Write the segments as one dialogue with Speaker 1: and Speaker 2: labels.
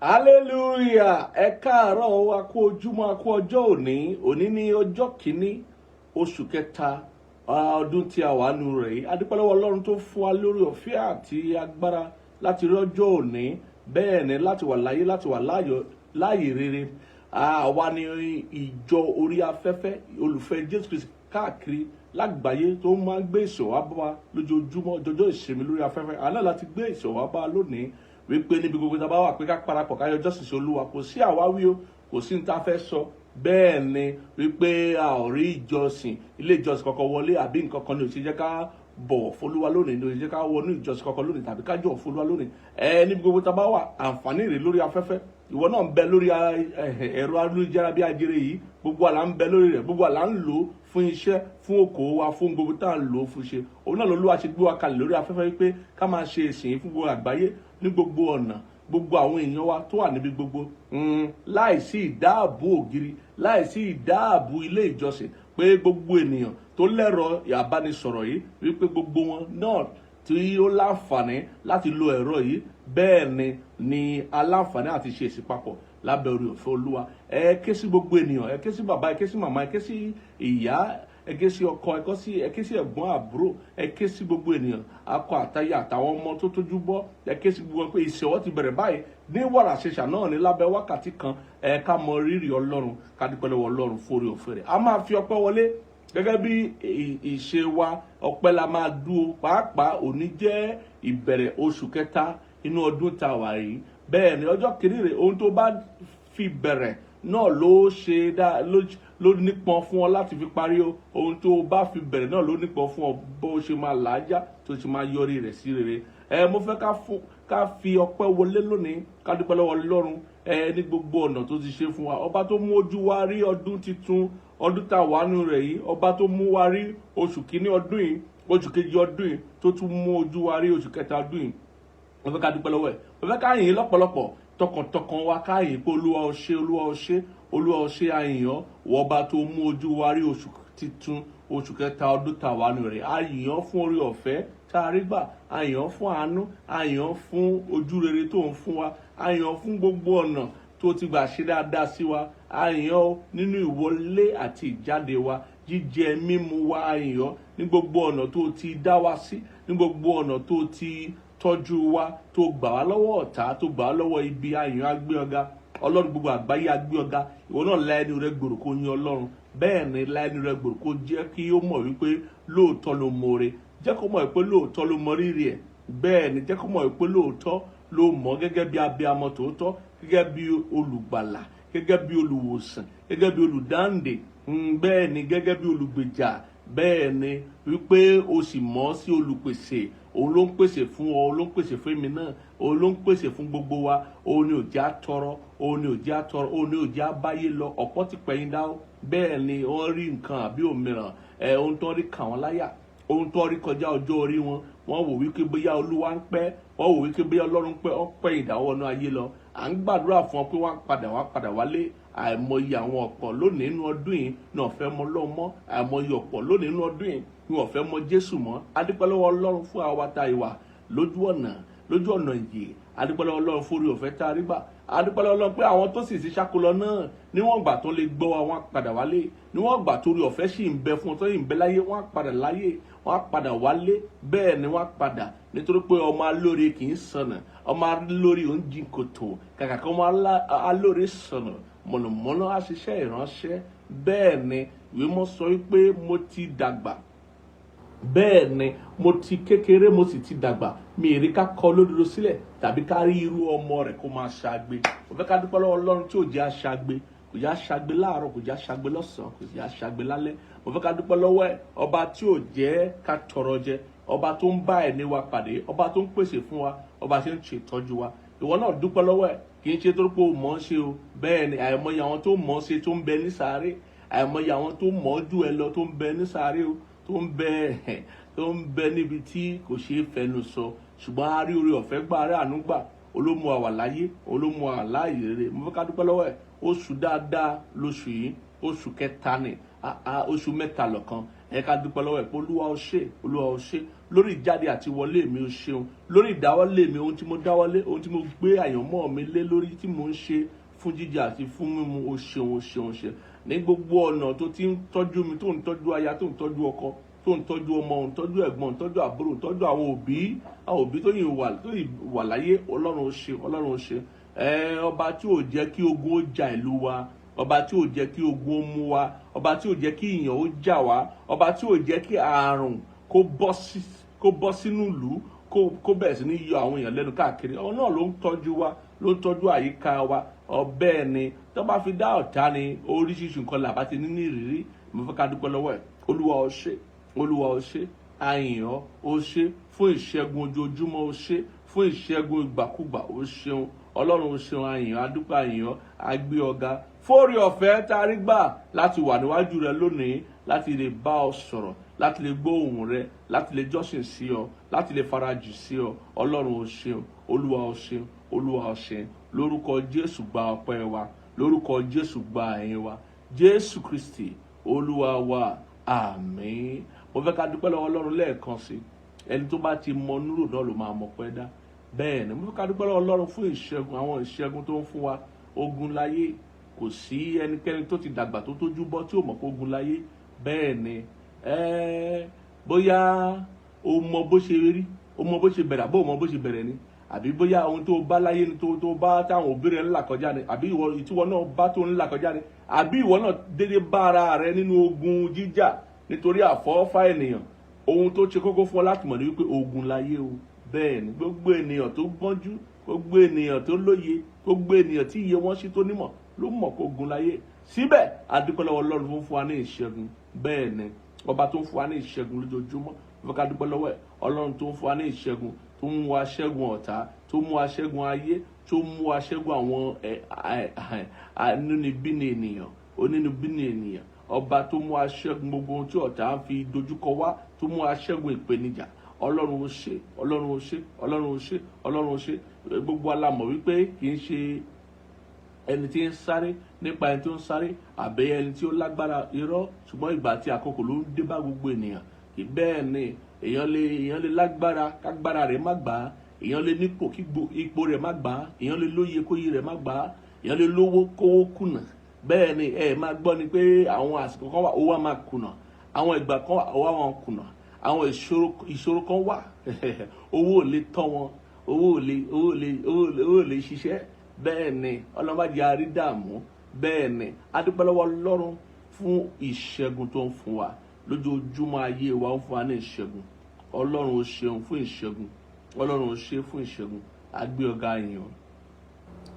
Speaker 1: hallelujah. Ẹ káàárọ̀ wa kú ojúmọ́ a kú ọjọ́ òní ní ọjọ́ kìíní oṣù kẹta ọdún tí a wà nù rẹ̀ yìí. A dúpẹ́ lọ́wọ́ Ọlọ́run tó fún wa lórí ọ̀fẹ́ àti agbára láti rí ọjọ́ òní, bẹ́ẹ̀ ni láti wà láyé, láti wà láàyè rere. Àwa ni ìjọ orí afẹ́fẹ́ olùfẹ́ Jésù Kristi káàkiri lágbàáyé tó máa ń gbé ìṣòwò wá bá wa lójoojúmọ́ ọjọ́ ìsinmi lórí afẹ́fẹ́. Àná láti gbé ìṣòwò wá bá wa lónìí wípé níbi gbogbo tá a bá wà pé ká parapọ̀ ká yọjọ́ sísè Olúwa, kò sí àwáwí o, kò sí ní ta fẹ́ sọ. Bẹ́ẹ̀ ni wípé a ò rí ìjọsìn ilé ìjọsìn kankan wọlé àbí nǹkan kan ní òsì jẹ́ ká bọ̀wọ̀ f'Olúwa lónìí, ní òsì jẹ́ ká wọnú ìjọsìn kankan lónìí tàbí ká jọ̀wọ́ f'Olúwa lónìí. Níbi gbogbo tá a bá wà àǹfààní rẹ̀ lórí afẹ́fẹ́. Ìwọ náà ń bẹ lórí ẹ̀rọ ayélujára bí ajere yìí, gbogbo àlà ń bẹ lórí rẹ̀, gbogbo àlà ń lò ó fún iṣẹ́, fún okòwò wa, fún gbogbo tá à ń lò ó fún ṣe. Òun náà l'Olúwa ṣe gbé wa kalẹ̀ lórí afẹ́fẹ́ wípé ká máa ṣe ìsìn fún gbogbo àgbáyé ní gbogbo ọ̀nà, gbogbo àwọn èèyàn wa tó wà níbi gbogbo, láìsí ìdáàbò ògiri, láìsí ìdáàbò ilé ìjọsìn, pé gbogbo ènìyàn tó lẹ́rọ ìbánisọ̀rọ̀ yìí wípé gbogbo wọn náà tí ó láǹfààní láti lo ẹ̀rọ yìí, bẹ́ẹ̀ ni aláǹfààní àti ṣe èsì papọ̀ lábẹ́ orí ọ̀fẹ́ Olúwa. Ẹ ké sí gbogbo ènìyàn, ẹ ké sí bàbá, ẹ ké sí màmá, ẹ ké sí ìyá, ẹ ké sí ọkọ, ẹ ké sí ẹ̀gbọ́n àbúrò, ẹ ké sí gbogbo ènìyàn, akọ àtaya àtàwọn ọmọ tó tójú bọ́, ẹ ké sí gbogbo pé ìṣòwò ti bẹ̀rẹ̀ báyìí ní wàrà ṣẹṣà náà ní lábẹ́ wákàtí kan. Ká mọ rírì Ọlọ́run, ká dúpẹ́ lọ́wọ́ Ọlọ́run fórí ọ̀fẹ́ rẹ̀. A máa fi ọpẹ́ wọlé gẹ́gẹ́ bí ìṣe wa, ọpẹ́ la máa dúró. Pàápàá òní jẹ́ ìbẹ̀rẹ̀ oṣù kẹta inú ọdún tá a wà yìí. Bẹ́ẹ̀ ni ọjọ́ kìíní rẹ̀, ohun tó bá fi bẹ̀rẹ̀ náà ló nípọn fún ọ láti fi parí o. Ohun tó bá fi bẹ̀rẹ̀ náà ló nípọn fún ọ bó ṣe máa làájá tó ṣe máa yọrí rẹ̀ sí rere. Mo fẹ́ ká fi ọpẹ́ wọlé lónìí, ká dúpẹ́ lọ́wọ́ Ọlọ́run ní gbogbo ọ̀nà tó ti ṣe fún wa. Ọba tó mú ojú wa rí ọdún titun, ọdún tá a wà nínú rẹ̀ yìí. Ọba tó mú wa rí oṣù kìíní ọdún yìí, oṣù kejì ọdún yìí, tó tún mú ojú wa rí oṣù kẹta ọdún yìí. Mo fẹ́ ká dúpẹ́ lọ́wọ́ ẹ̀. Mo fẹ́ ká yìn lọ́pọ̀lọpọ̀ tọkàntọkàn wa, ká yìn pé Olúwa o ṣé, Olúwa o ṣé, Olúwa o ṣé. A yìn ọ́, ọba tó mú ojú wa rí oṣù titun, oṣù kẹta ọdún tá a wà nínú rẹ̀. A yìn ọ́ fún orí ọ̀fẹ́ tá a rí gbà, a yìn ọ́ fún àánú, a yìn ọ́ fún ojú rere tó ń fún wa, a yìn ọ́ fún gbogbo ọ̀nà tó ti gbà ṣe dáadáa sí wa, a yìn ọ́ nínú ìwọlé àti ìjáde wa, jíjẹ mímu wa, a yìn ọ́ ní gbogbo ọ̀nà tó ti dá wa sí, ní gbogbo ọ̀nà tó ti tọ́jú wa, tó gbà wá lọ́wọ́ ọ̀tá, tó gbà wá lọ́wọ́ ibi. A yìn ọ́, a gbé ọ̀gá. Ọlọ́run gbogbo àgbáyé a gbé ọ̀gá. Ìwọ náà la ẹnu rẹ gbòòrò kó yìn Ọlọ́run. Bẹ́ẹ̀ ni la ẹnu rẹ gbòòrò kó jẹ́ kí ó mọ̀ wípé lóòótọ́ ló mọ̀ọ́re, jẹ́ kó mọ̀ wípé lóòótọ́ ló mọ rírì ẹ̀. Bẹ́ẹ̀ ni jẹ́ kó mọ̀ wípé lóòótọ́ ló mọ̀ gẹ́gẹ́ bí abiyamọ tòótọ́, gẹ́gẹ́ bí olùgbàlà, gẹ́gẹ́ bí olùwòsàn, gẹ́gẹ́ bí olùdáǹdè, bẹ́ẹ̀ ni gẹ́gẹ́ bí olùgbèjà. Bẹ́ẹ̀ ni wípé o sì mọ̀ sí olùpèsè. Òun ló ń pèsè fún ọ, òun ló ń pèsè fún èmi náà, òun ló ń pèsè fún gbogbo wa. Òun ni ò jẹ́ àtọrọ, òun ni ò jẹ́ àtọrọ, òun ni ò jẹ́ àbáyé lọ. Ọ̀pọ̀ ti pẹ̀yìn dá. Bẹ́ẹ̀ ni wọ́n rí nǹkan àbí òmíràn, ohun tó rí kà wọ́n láyà, ohun tó rí kọjá ọjọ́ orí wọn. Wọ́n wò wípé bóyá Olúwa ń pẹ́, wọ́n wò wípé bóyá Ọlọ́run pẹ́, ó pẹ́ ìdáwọ́nú ayé lọ. À ń gbàdúrà fún ọ pé wọ́n padà wálé. Àìmọye àwọn ọ̀pọ̀ lónìí inú ọdún yìí náà fẹ́ mọ Ọlọ́run mọ́. Àìmọye ọ̀pọ̀ lónìí inú ọdún yìí ni wọ́n fẹ́ mọ Jésù mọ́. A dúpẹ́ lọ́wọ́ Ọlọ́run fún àwa tá ìwà lójú ọ̀nà ìyè. A dúpẹ́ lọ́wọ́ Ọlọ́run fún orí ọ̀fẹ́ tá a rí gbà. A dúpẹ́ lọ́wọ́ Ọlọ́run pé àwọn tó sì ti ṣákólọ náà níwọ̀n ìgbà tó lè gbọ́ wa, wọ́n padà wálé. Níwọ̀n ìgbà tó rí ọ̀fẹ́ sì ń bẹ fún ọ tó yìí ń bẹ láyé, wọ́n padà láyé, wọ́n padà wálé. Bẹ́ẹ̀ ni wọ́n padà, nítorí pé ọmọ alóore kì í sọnà, ọmọ alóore ò ń jìn kòtò, kàkà kí ọmọ alóore sọnà, mọ̀nàmọ́ná á ṣiṣẹ́ ìránṣẹ́. Bẹ́ẹ̀ ni ìwé mọ́ sọ wípé mo ti dàgbà, bẹ́ẹ̀ ni mo ti kékeré mo sì ti dàgbà, mi ì rí ká kọ lódodo sílẹ̀ tàbí ká rí irú ọmọ rẹ̀ kó máa ṣagbe. Mo fẹ́ ká dúpẹ́ lọ́wọ́ Ọlọ́run tí ò jẹ́ aṣagbe, kò jẹ́ aṣagbe láàárọ̀, kò jẹ́ aṣagbe lọ́sàn-án, kò jẹ́ aṣagbe lálẹ́. Mo fẹ́ ká dúpẹ́ lọ́wọ́ ẹ̀, ọba tí ò jẹ́ ká tọrọ jẹ, ọba tó ń bá ẹni wa pàdé, ọba tó ń pèsè fún wa, ọba tí ń ṣètọ́jú wa. Ìwọ náà dúpẹ́ lọ́wọ́ ẹ̀, kì í ṣe torí pé o mọ̀ ọ́n ṣe o. Bẹ́ẹ̀ ni àìmọye àwọn tó mọ̀ ọ́n ṣe tó ń bẹ ní sàárè, àìmọye àwọn tó mọ̀ ọ́ jù ẹ lọ tó ń bẹ ní sàárè o, tó ń bẹ níbi tí kò ṣeé fẹnu sọ. Ṣùgbọ́n a rí oore ọ̀fẹ́ gbà, a rí àánú gbà. Olómú àwa láyé, olómú àwa láàyè rere. Mo fẹ́ ká dúpẹ́ lọ́wọ́ ẹ̀. Oṣù dáadáa lóṣù yìí, oṣù kẹta ni, oṣù mẹ́ta lọ́kan. Ẹ ká dúpẹ́ lọ́wọ́ ẹ̀ pé Olúwa o ṣé, Olúwa o ṣé, lórí ìjáde àti wọlé mi o ṣeun, lórí ìdáwọ́lé mi ohun tí mo dáwọ́lé, ohun tí mo gbé àyànmọ́ mi lé lórí tí mo ń ṣe fún jíjẹ àti fún mímu o ṣeun o ṣeun o ṣeun. Ní gbogbo ọ̀nà tó ti ń tọ́jú mi, tó ń tọ́jú aya, tó ń tọ́jú ọkọ, tó ń tọ́jú ọmọ, ń tọ́jú ẹ̀gbọ́n, ń tọ́jú àbúrò, ń tọ́jú àwọn òbí tó yìí wà láyé, Ọlọ́run ó ṣe, Ọlọ́run ó ṣe. Ọba tí ò jẹ́ kí ogun ó ja ìlú wa, ọba tí ò jẹ́ kí ogun ó mú wa, ọba tí ò jẹ́ kí ìyàn ó jà wá, ọba tí ò jẹ́ kí àrùn kó bọ́ sínú ìlú, kó bẹ̀rẹ̀ sí ní yọ àwọn èèyàn lẹ́nu káàkiri. Ọ̀hún náà ló ń tọ́jú wa, ló ń tọ́jú àyíká wa. Bẹ́ẹ̀ ni tó bá fi dá ọ̀tá ni oríṣiríṣi nǹkan làbá ti ní ìrírí. Mo fẹ́ ká dúpẹ́ lọ́wọ́ ẹ̀. Olúwa ó ṣe, Olúwa ó ṣe, àyìn ọ́ ó ṣe fún ìṣẹ́gun ojoojúmọ́, ó ṣe fún ìṣẹ́gun ìgbàkúgbà, ó ṣeun. Ọlọ́run ó ṣeun, àyìn ọ́, adúpẹ́ àyìn ọ́, agbé ọ̀gá fórí ọ̀fẹ́ tá a rí gbà láti wà níwájú rẹ lónìí, láti lè bá ọ sọ̀rọ̀, láti lè gbọ́ ohùn rẹ, láti lè jọ́sìn sí ọ, láti lè farajì sí ọ. Ọlọ́run ó ṣeun, Olúwa ó ṣeun, Olúwa ó ṣeun. Lórúkọ Jésù gba ọpẹ́ wa, lórúkọ Jésù gba àyìn wa. Jésù Kristi Olúwa wa, àmín. Mo fẹ́ ká dúpẹ́ lọ́wọ́ Ọlọ́run lẹ́ẹ̀kan sí. Ẹni tó bá ti mọ núrò náà ló máa mọ̀ pẹ́ dá. Bẹ́ẹ̀ ni mo fẹ́ ká dúpẹ́ lọ́wọ́ Ọlọ́run fún ìṣẹ́gun, àwọn ìṣẹ́gun tó ń fún wa. Ogun láyé, kò sí ẹnikẹ́ni tó ti dàgbà tó tójú bọ́ tí ò mọ̀ pé ogun láyé. Bẹ́ẹ̀ ni bóyá o mọ bó ṣe rí, o mọ bó ṣe bẹ̀rẹ̀, àbó o mọ bó ṣe bẹ̀rẹ̀ ni, àbí bóyá ohun tó bá láyé ni tó bá táwọn òbí rẹ̀ ń là kọjá ni, àbí ìwọ náà bá tó ń là kọjá ni, àbí ìwọ náà dédé bá ara rẹ nínú ogun jíjà nítorí àfọwọ́fà ènìyàn. Ohun tó ṣe kókó fún ọ láti mọ̀ ní wípé ogun láyé o. Bẹ́ẹ̀ ni gbogbo ènìyàn tó gbọ́njú, gbogbo ènìyàn tó lóye, gbogbo ènìyàn tí iye wọn sí tó nímọ̀ ló mọ̀ pé ogun láyé. Síbẹ̀ a dúpẹ́ lọ́wọ́ Ọlọ́run tó ń fún wa ní ìṣẹ́gun. Bẹ́ẹ̀ ni ọba tó ń fún wa ní ìṣẹ́gun lójoojúmọ́, mo fẹ́ ká dúpẹ́ lọ́wọ́ ẹ̀. Ọlọ́run tó ń fún wa ní ìṣẹ́gun, tó ń mú wa ṣẹ́gun ọ̀tá, tó mú wa ṣẹ́gun ayé, tó mú wa ṣẹ́gun àwọn inúnibíni ènìyàn, onínúbíni ènìyàn. Ọba tó mú wa ṣẹ́gun gbogbo ohun tí ọ̀tá fi dojúkọ wá, tó mú wa ṣẹ́gun ìpèníjà. Ọlọ́run ó ṣe, Ọlọ́run ó ṣe, Ọlọ́run ó ṣe, Ọlọ́run ó ṣe. Gbogbo alámọ̀ wípé kì í ṣe ẹni tí ń sáré nípa ẹni tí ó ń sáré àbí ẹni tí ó lágbára, irọ́, ṣùgbọ́n ìgbà tí àkókò ló ń dé bá gbogbo ènìyàn. Bẹ́ẹ̀ ni èèyàn lè lágbára kágbára rẹ̀ má gbà á, èèyàn lè nípò kí ipò rẹ̀ má gbà á, èèyàn lè lóye kóyè rẹ̀ má gbà á, èèyàn lè lówó kówó kùnà. Bẹ́ẹ̀ ni máa gbọ́ ni pé àwọn àsìkò kan wà owó á máa kùnà, àwọn ìgbà kan wà owó á máa kùnà, àwọn ìṣòro kan wà owó ò lè tọ́ wọn, owó ò lè ṣiṣẹ́. Bẹ́ẹ̀ ni Ọlọ́run má jẹ́ a rí dààmú. Bẹ́ẹ̀ ni a dúpẹ́ lọ́wọ́ Ọlọ́run fún ìṣẹ́gun tó ń fún wa lójoojúmọ́ ayé wa, ó ń fún wa ní ìṣẹ́gun. Ọlọ́run ó ṣeun fún ìṣẹ́gun, Ọlọ́run ó ṣe fún ìṣẹ́gun. A gbé ọ̀gá yìn ọ́,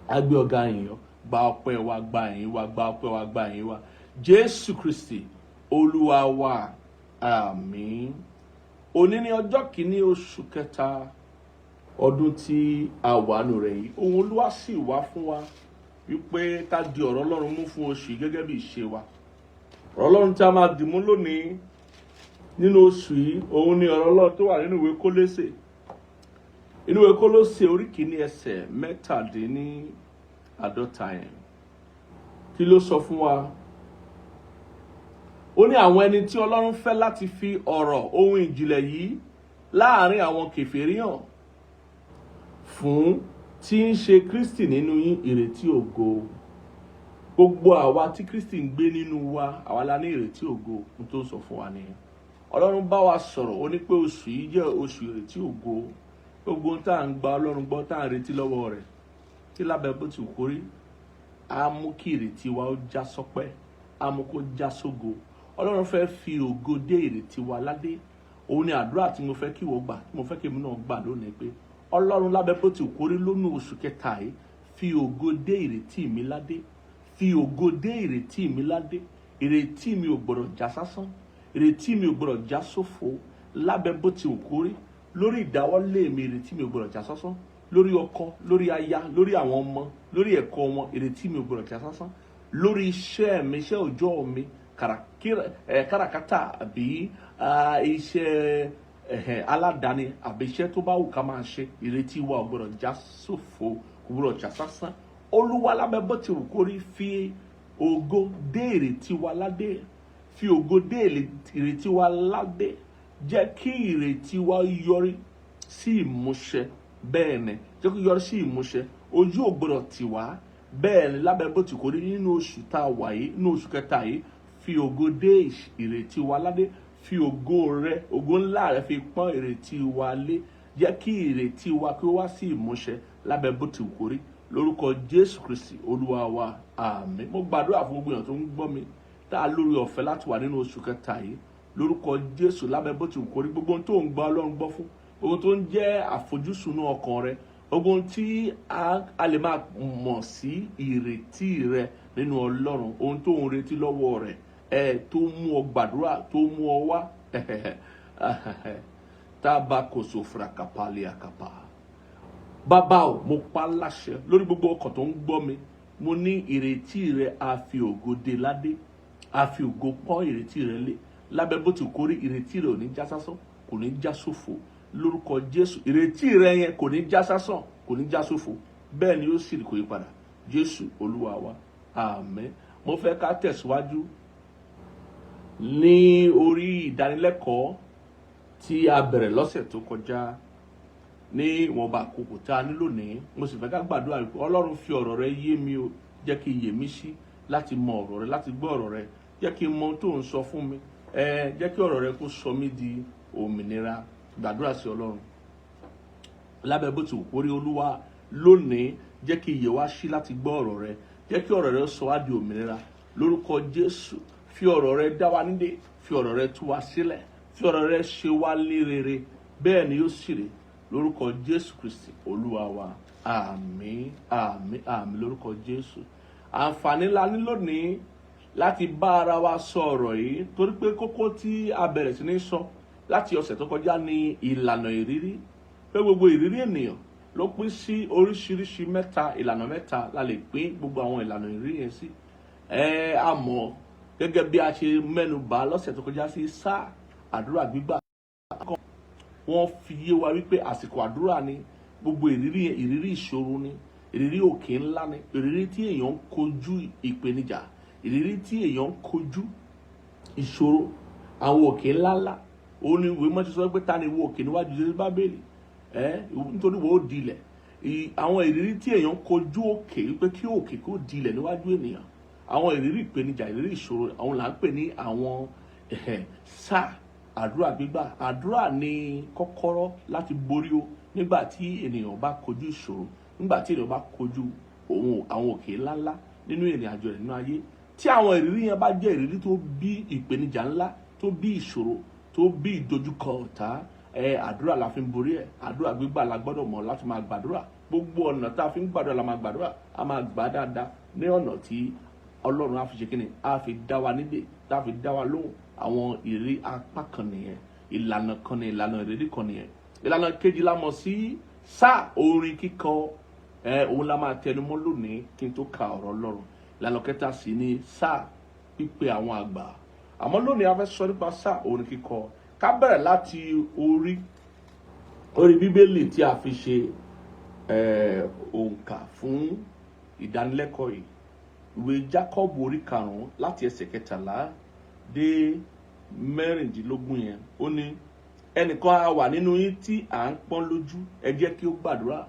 Speaker 1: a gbé ọ̀gá yìn ọ́. Gba ọpẹ́ wa, gba ìyìn wa, gba ọpẹ́ wa, gba ìyìn wa. Jésù Kristi Olúwa wa, àmín. Òní ni ọjọ́ kìíní oṣù kẹta ọdún tí a wà nù rẹ̀ yìí. Ohun Olúwa sì wá fún wa wípé ká di ọ̀rọ̀ Ọlọ́run mú fún oṣù yìí gẹ́gẹ́ bí ìṣe wa. Ọ̀rọ̀ Ọlọ́run tí a máa dì mú lónìí nínú oṣù yìí, òun ni ọ̀rọ̀ Ọlọ́run tó wà nínú ìwé Kólósè. Inú ìwé Kólósè orí kìíní ẹsẹ̀ 17 yẹn. Kí ló sọ fún wa? Ó ní àwọn ẹni tí Ọlọ́run fẹ́ láti fi ọ̀rọ̀ ohun ìjìnlẹ̀ yìí láàrin àwọn kèfèrí hàn fún tí ń ṣe Kristi nínú yín ìrètí ògo. Gbogbo àwa tí Kristi ń gbé nínú wa, àwa la ní ìrètí ògo. N tó sọ fún wa nìyẹn. Ọlọ́run bá wa sọ̀rọ̀, ó ní pé oṣù yìí jẹ́ oṣù ìrètí ògo. Gbogbo ohun tá à ń gba Ọlọ́run gbọ́, tá à ń retí lọ́wọ́ rẹ̀, tí lábẹ́ bó ti kó rí, á mú kí ìrètí wa ó já sọ́pẹ́, á mú kó já sógo. Ọlọ́run fẹ́ fi ògo dé ìrètí wa ládé. Òun ni àdúrà tí mo fẹ́ kí wọ́n gbà, tí mo fẹ́ kí èmi náà gbà lónìí pé Ọlọ́run lábẹ́ bó ti kó rí lónìí oṣù kẹta yìí, fi ògo dé ìrètí mi ládé, fi ògo dé ìrètí mi ládé. Ìrètí mi ò gbọdọ̀ já sásán, ìrètí mi ò gbọdọ̀ já sófo. Lábẹ́ bó ti kó rí lórí ìdáwọ́lé mi, ìrètí mi ò gbọdọ̀ já sásán. Lórí ọkọ, lórí aya, lórí àwọn ọmọ, lórí ẹ̀kọ́ wọn, ìrètí mi ò gbọdọ̀ já sásán. Lórí iṣẹ́ mi, iṣẹ́ òòjọ́ mi, káràkátà àbí iṣẹ́ aládàáni àbí iṣẹ́ tó bá wù ká máa ṣe, ìrètí wa ò gbọdọ̀ já sófo, kò gbọdọ̀ já sásán. Olúwa lábẹ́ bó ti wù kó rí, fi ògo dé ìrètí wa ládé, fi ògo dé ìrètí wa ládé. jẹ́ kí ìrètí wa yọrí sí ìmúṣẹ. Bẹ́ẹ̀ ni, jẹ́ kó yọrí sí ìmúṣẹ. Ojú ò gbọdọ̀ tì wá. Bẹ́ẹ̀ ni, lábẹ́ bó ti kò rí nínú oṣù tá a wà yìí, nínú oṣù kẹta yìí, fi ògo dé ìrètí wa ládé. Fi ògo rẹ, ògo ńlá rẹ fi pọ́n ìrètí wa lé. Jẹ́ kí ìrètí wa kí ó wá sí ìmúṣẹ lábẹ́ bó ti kò rí. Lórúkọ Jésù Kristi Olúwa wa, àmín. Mo gbàdúrà fún gbogbo èèyàn tó ń gbọ́ mi tá a lórí ọ̀fẹ́ láti wà nínú oṣù kẹta yìí. Lórúkọ Jésù, lábẹ́ bó ti kò rí, gbogbo ohun tó ń gbọ́ Ọlọ́run gbọ́ fún, ohun tó ń jẹ́ àfojúsùn ọkàn rẹ, ohun tí a lè máa mọ̀ sí ìrètí rẹ nínú Ọlọ́run, ohun tó ń retí lọ́wọ́ rẹ̀, tó mú ọ gbàdúrà, tó mú ọ wá. Tabakoso frakapali akapa. Bàbá o, mo pa láṣẹ lórí gbogbo ọkàn tó ń gbọ́ mi. Mo ní ìrètí rẹ a fi ògo dé ládé, a fi ògo pọ́n ìrètí rẹ lé. Lábẹ́ bó ti kò rí, ìrètí rẹ ò ní já sásán, kò ní já sófo. Lórúkọ Jésù, ìrètí rẹ yẹn kò ní já sásán, kò ní já sófo. Bẹ́ẹ̀ ni ó sì kò yí padà. Jésù Olúwa wa, àmín. Mo fẹ́ ká tẹ̀síwájú ní orí ìdánilẹ́kọ̀ọ́ tí a bẹ̀rẹ̀ lọ́sẹ̀ tó kọjá ní ìwọ̀nba àkókò tá a ní lónìí. Mo sì fẹ́ ká gbàdúrà wípé Ọlọ́run fi ọ̀rọ̀ rẹ yé mi o, jẹ́ kí iyè mi ṣí láti mọ ọ̀rọ̀ rẹ, láti gbọ́ ọ̀rọ̀ rẹ, jẹ́ kí n mọ ohun tó ń sọ fún mi, jẹ́ kí ọ̀rọ̀ rẹ kó sọ mí di òmìnira. Gbàdúrà sí Ọlọ́run lábẹ́ bó ti wù kó rí. Olúwa, lónìí jẹ́ kí iyè wa ṣí láti gbọ́ ọ̀rọ̀ rẹ, jẹ́ kí ọ̀rọ̀ rẹ sọ wá di òmìnira. Lórúkọ Jésù, fi ọ̀rọ̀ rẹ dá wa nídè, fi ọ̀rọ̀ rẹ tú wa sílẹ̀, fi ọ̀rọ̀ rẹ ṣe wá ní rere. Bẹ́ẹ̀ ni yóò sì rí. Lórúkọ Jésù Kristi Olúwa wa, àmín, àmín, àmín. Lórúkọ Jésù. Àǹfààní ńlá ní lónìí láti bá ara wa sọ ọ̀rọ̀ yìí, torí pé kókó tí a bẹ̀rẹ̀ sí ní sọ láti ọ̀sẹ̀ tó kọjá ní ìlànà ìrírí. Pé gbogbo ìrírí ènìyàn ló pín sí oríṣiríṣi mẹ́ta, ìlànà mẹ́ta la lè pín gbogbo àwọn ìlànà ìrírí yẹn sí. A mọ̀ gẹ́gẹ́ bí a ṣe mẹ́nu bà lọ́sẹ̀ tó kọjá sí sáà àdúrà gbígbà. Wọ́n fi yé wa wípé àsìkò àdúrà ni. Gbogbo ìrírí yẹn, ìrírí ìṣòro ni, ìrírí òkè ńlá ni, ìrírí tí èèyàn ń kojú ìpèníjà, ìrírí tí èèyàn ń kojú ìṣòro, àwọn òkè ńláńlá. Ó ní ìwé mọ́ ti sọ pé ta ni wo òkè níwájú Jésù Bábélì, nítorí wo ó dilẹ̀. Àwọn ìrírí tí èèyàn ń kojú òkè, wípé kí òkè kó dilẹ̀ níwájú ènìyàn, àwọn ìrírí ìpèníjà, ìrírí ìṣòro, àwọn là ń pè ní àwọn sáà àdúrà gbígbà. Àdúrà ni kọ́kọ́rọ́ láti borí o nígbà tí ènìyàn bá kojú ìṣòro, nígbà tí ènìyàn bá kojú àwọn òkè ńláńlá nínú ìrìn àjò rẹ̀ nínú ayé. Tí àwọn ìrírí yẹn bá jẹ́ ìrírí tó bí ìpèníjà ńlá, tó bí ìṣòro, tó bí ìdojúkọ ọ̀tá, àdúrà la fi ń borí ẹ̀. Àdúrà gbígbà la gbọ́dọ̀ mọ̀ láti máa gbàdúrà. Gbogbo ọ̀nà tá a fi ń gbàdúrà la máa gbàdúrà. A máa gbà dáadáa ní ọ̀nà tí Ọlọ́run á fi ṣe kíni, á fi dá wa nídè, tá a fi dá wa lóhùn. Àwọn ìrírí apá kan nìyẹn, ìlànà kan ní ìlànà ìrírí kan nìyẹn. Ìlànà kejì la mọ̀ sí sáà orin kíkọ. Òun la máa tẹnumọ́ lónìí kí n tó ka ọ̀rọ̀ Ọlọ́run. Ìlànà kẹta sì ni sáà pípè àwọn àgbà. Àmọ́ lónìí a fẹ́ sọ nípa sáà orin kíkọ. Ká bẹ̀rẹ̀ láti orí Bíbélì tí a fi ṣe òǹkà fún ìdánilẹ́kọ̀ọ́ yìí. Ìwé Jákọ́bù orí 5 láti ẹsẹ̀ 13 dé 16 yẹn. Ó ní, ẹnìkan á wà nínú yín tí à ń pọ́n lójú, ẹ jẹ́ kí ó gbàdúrà.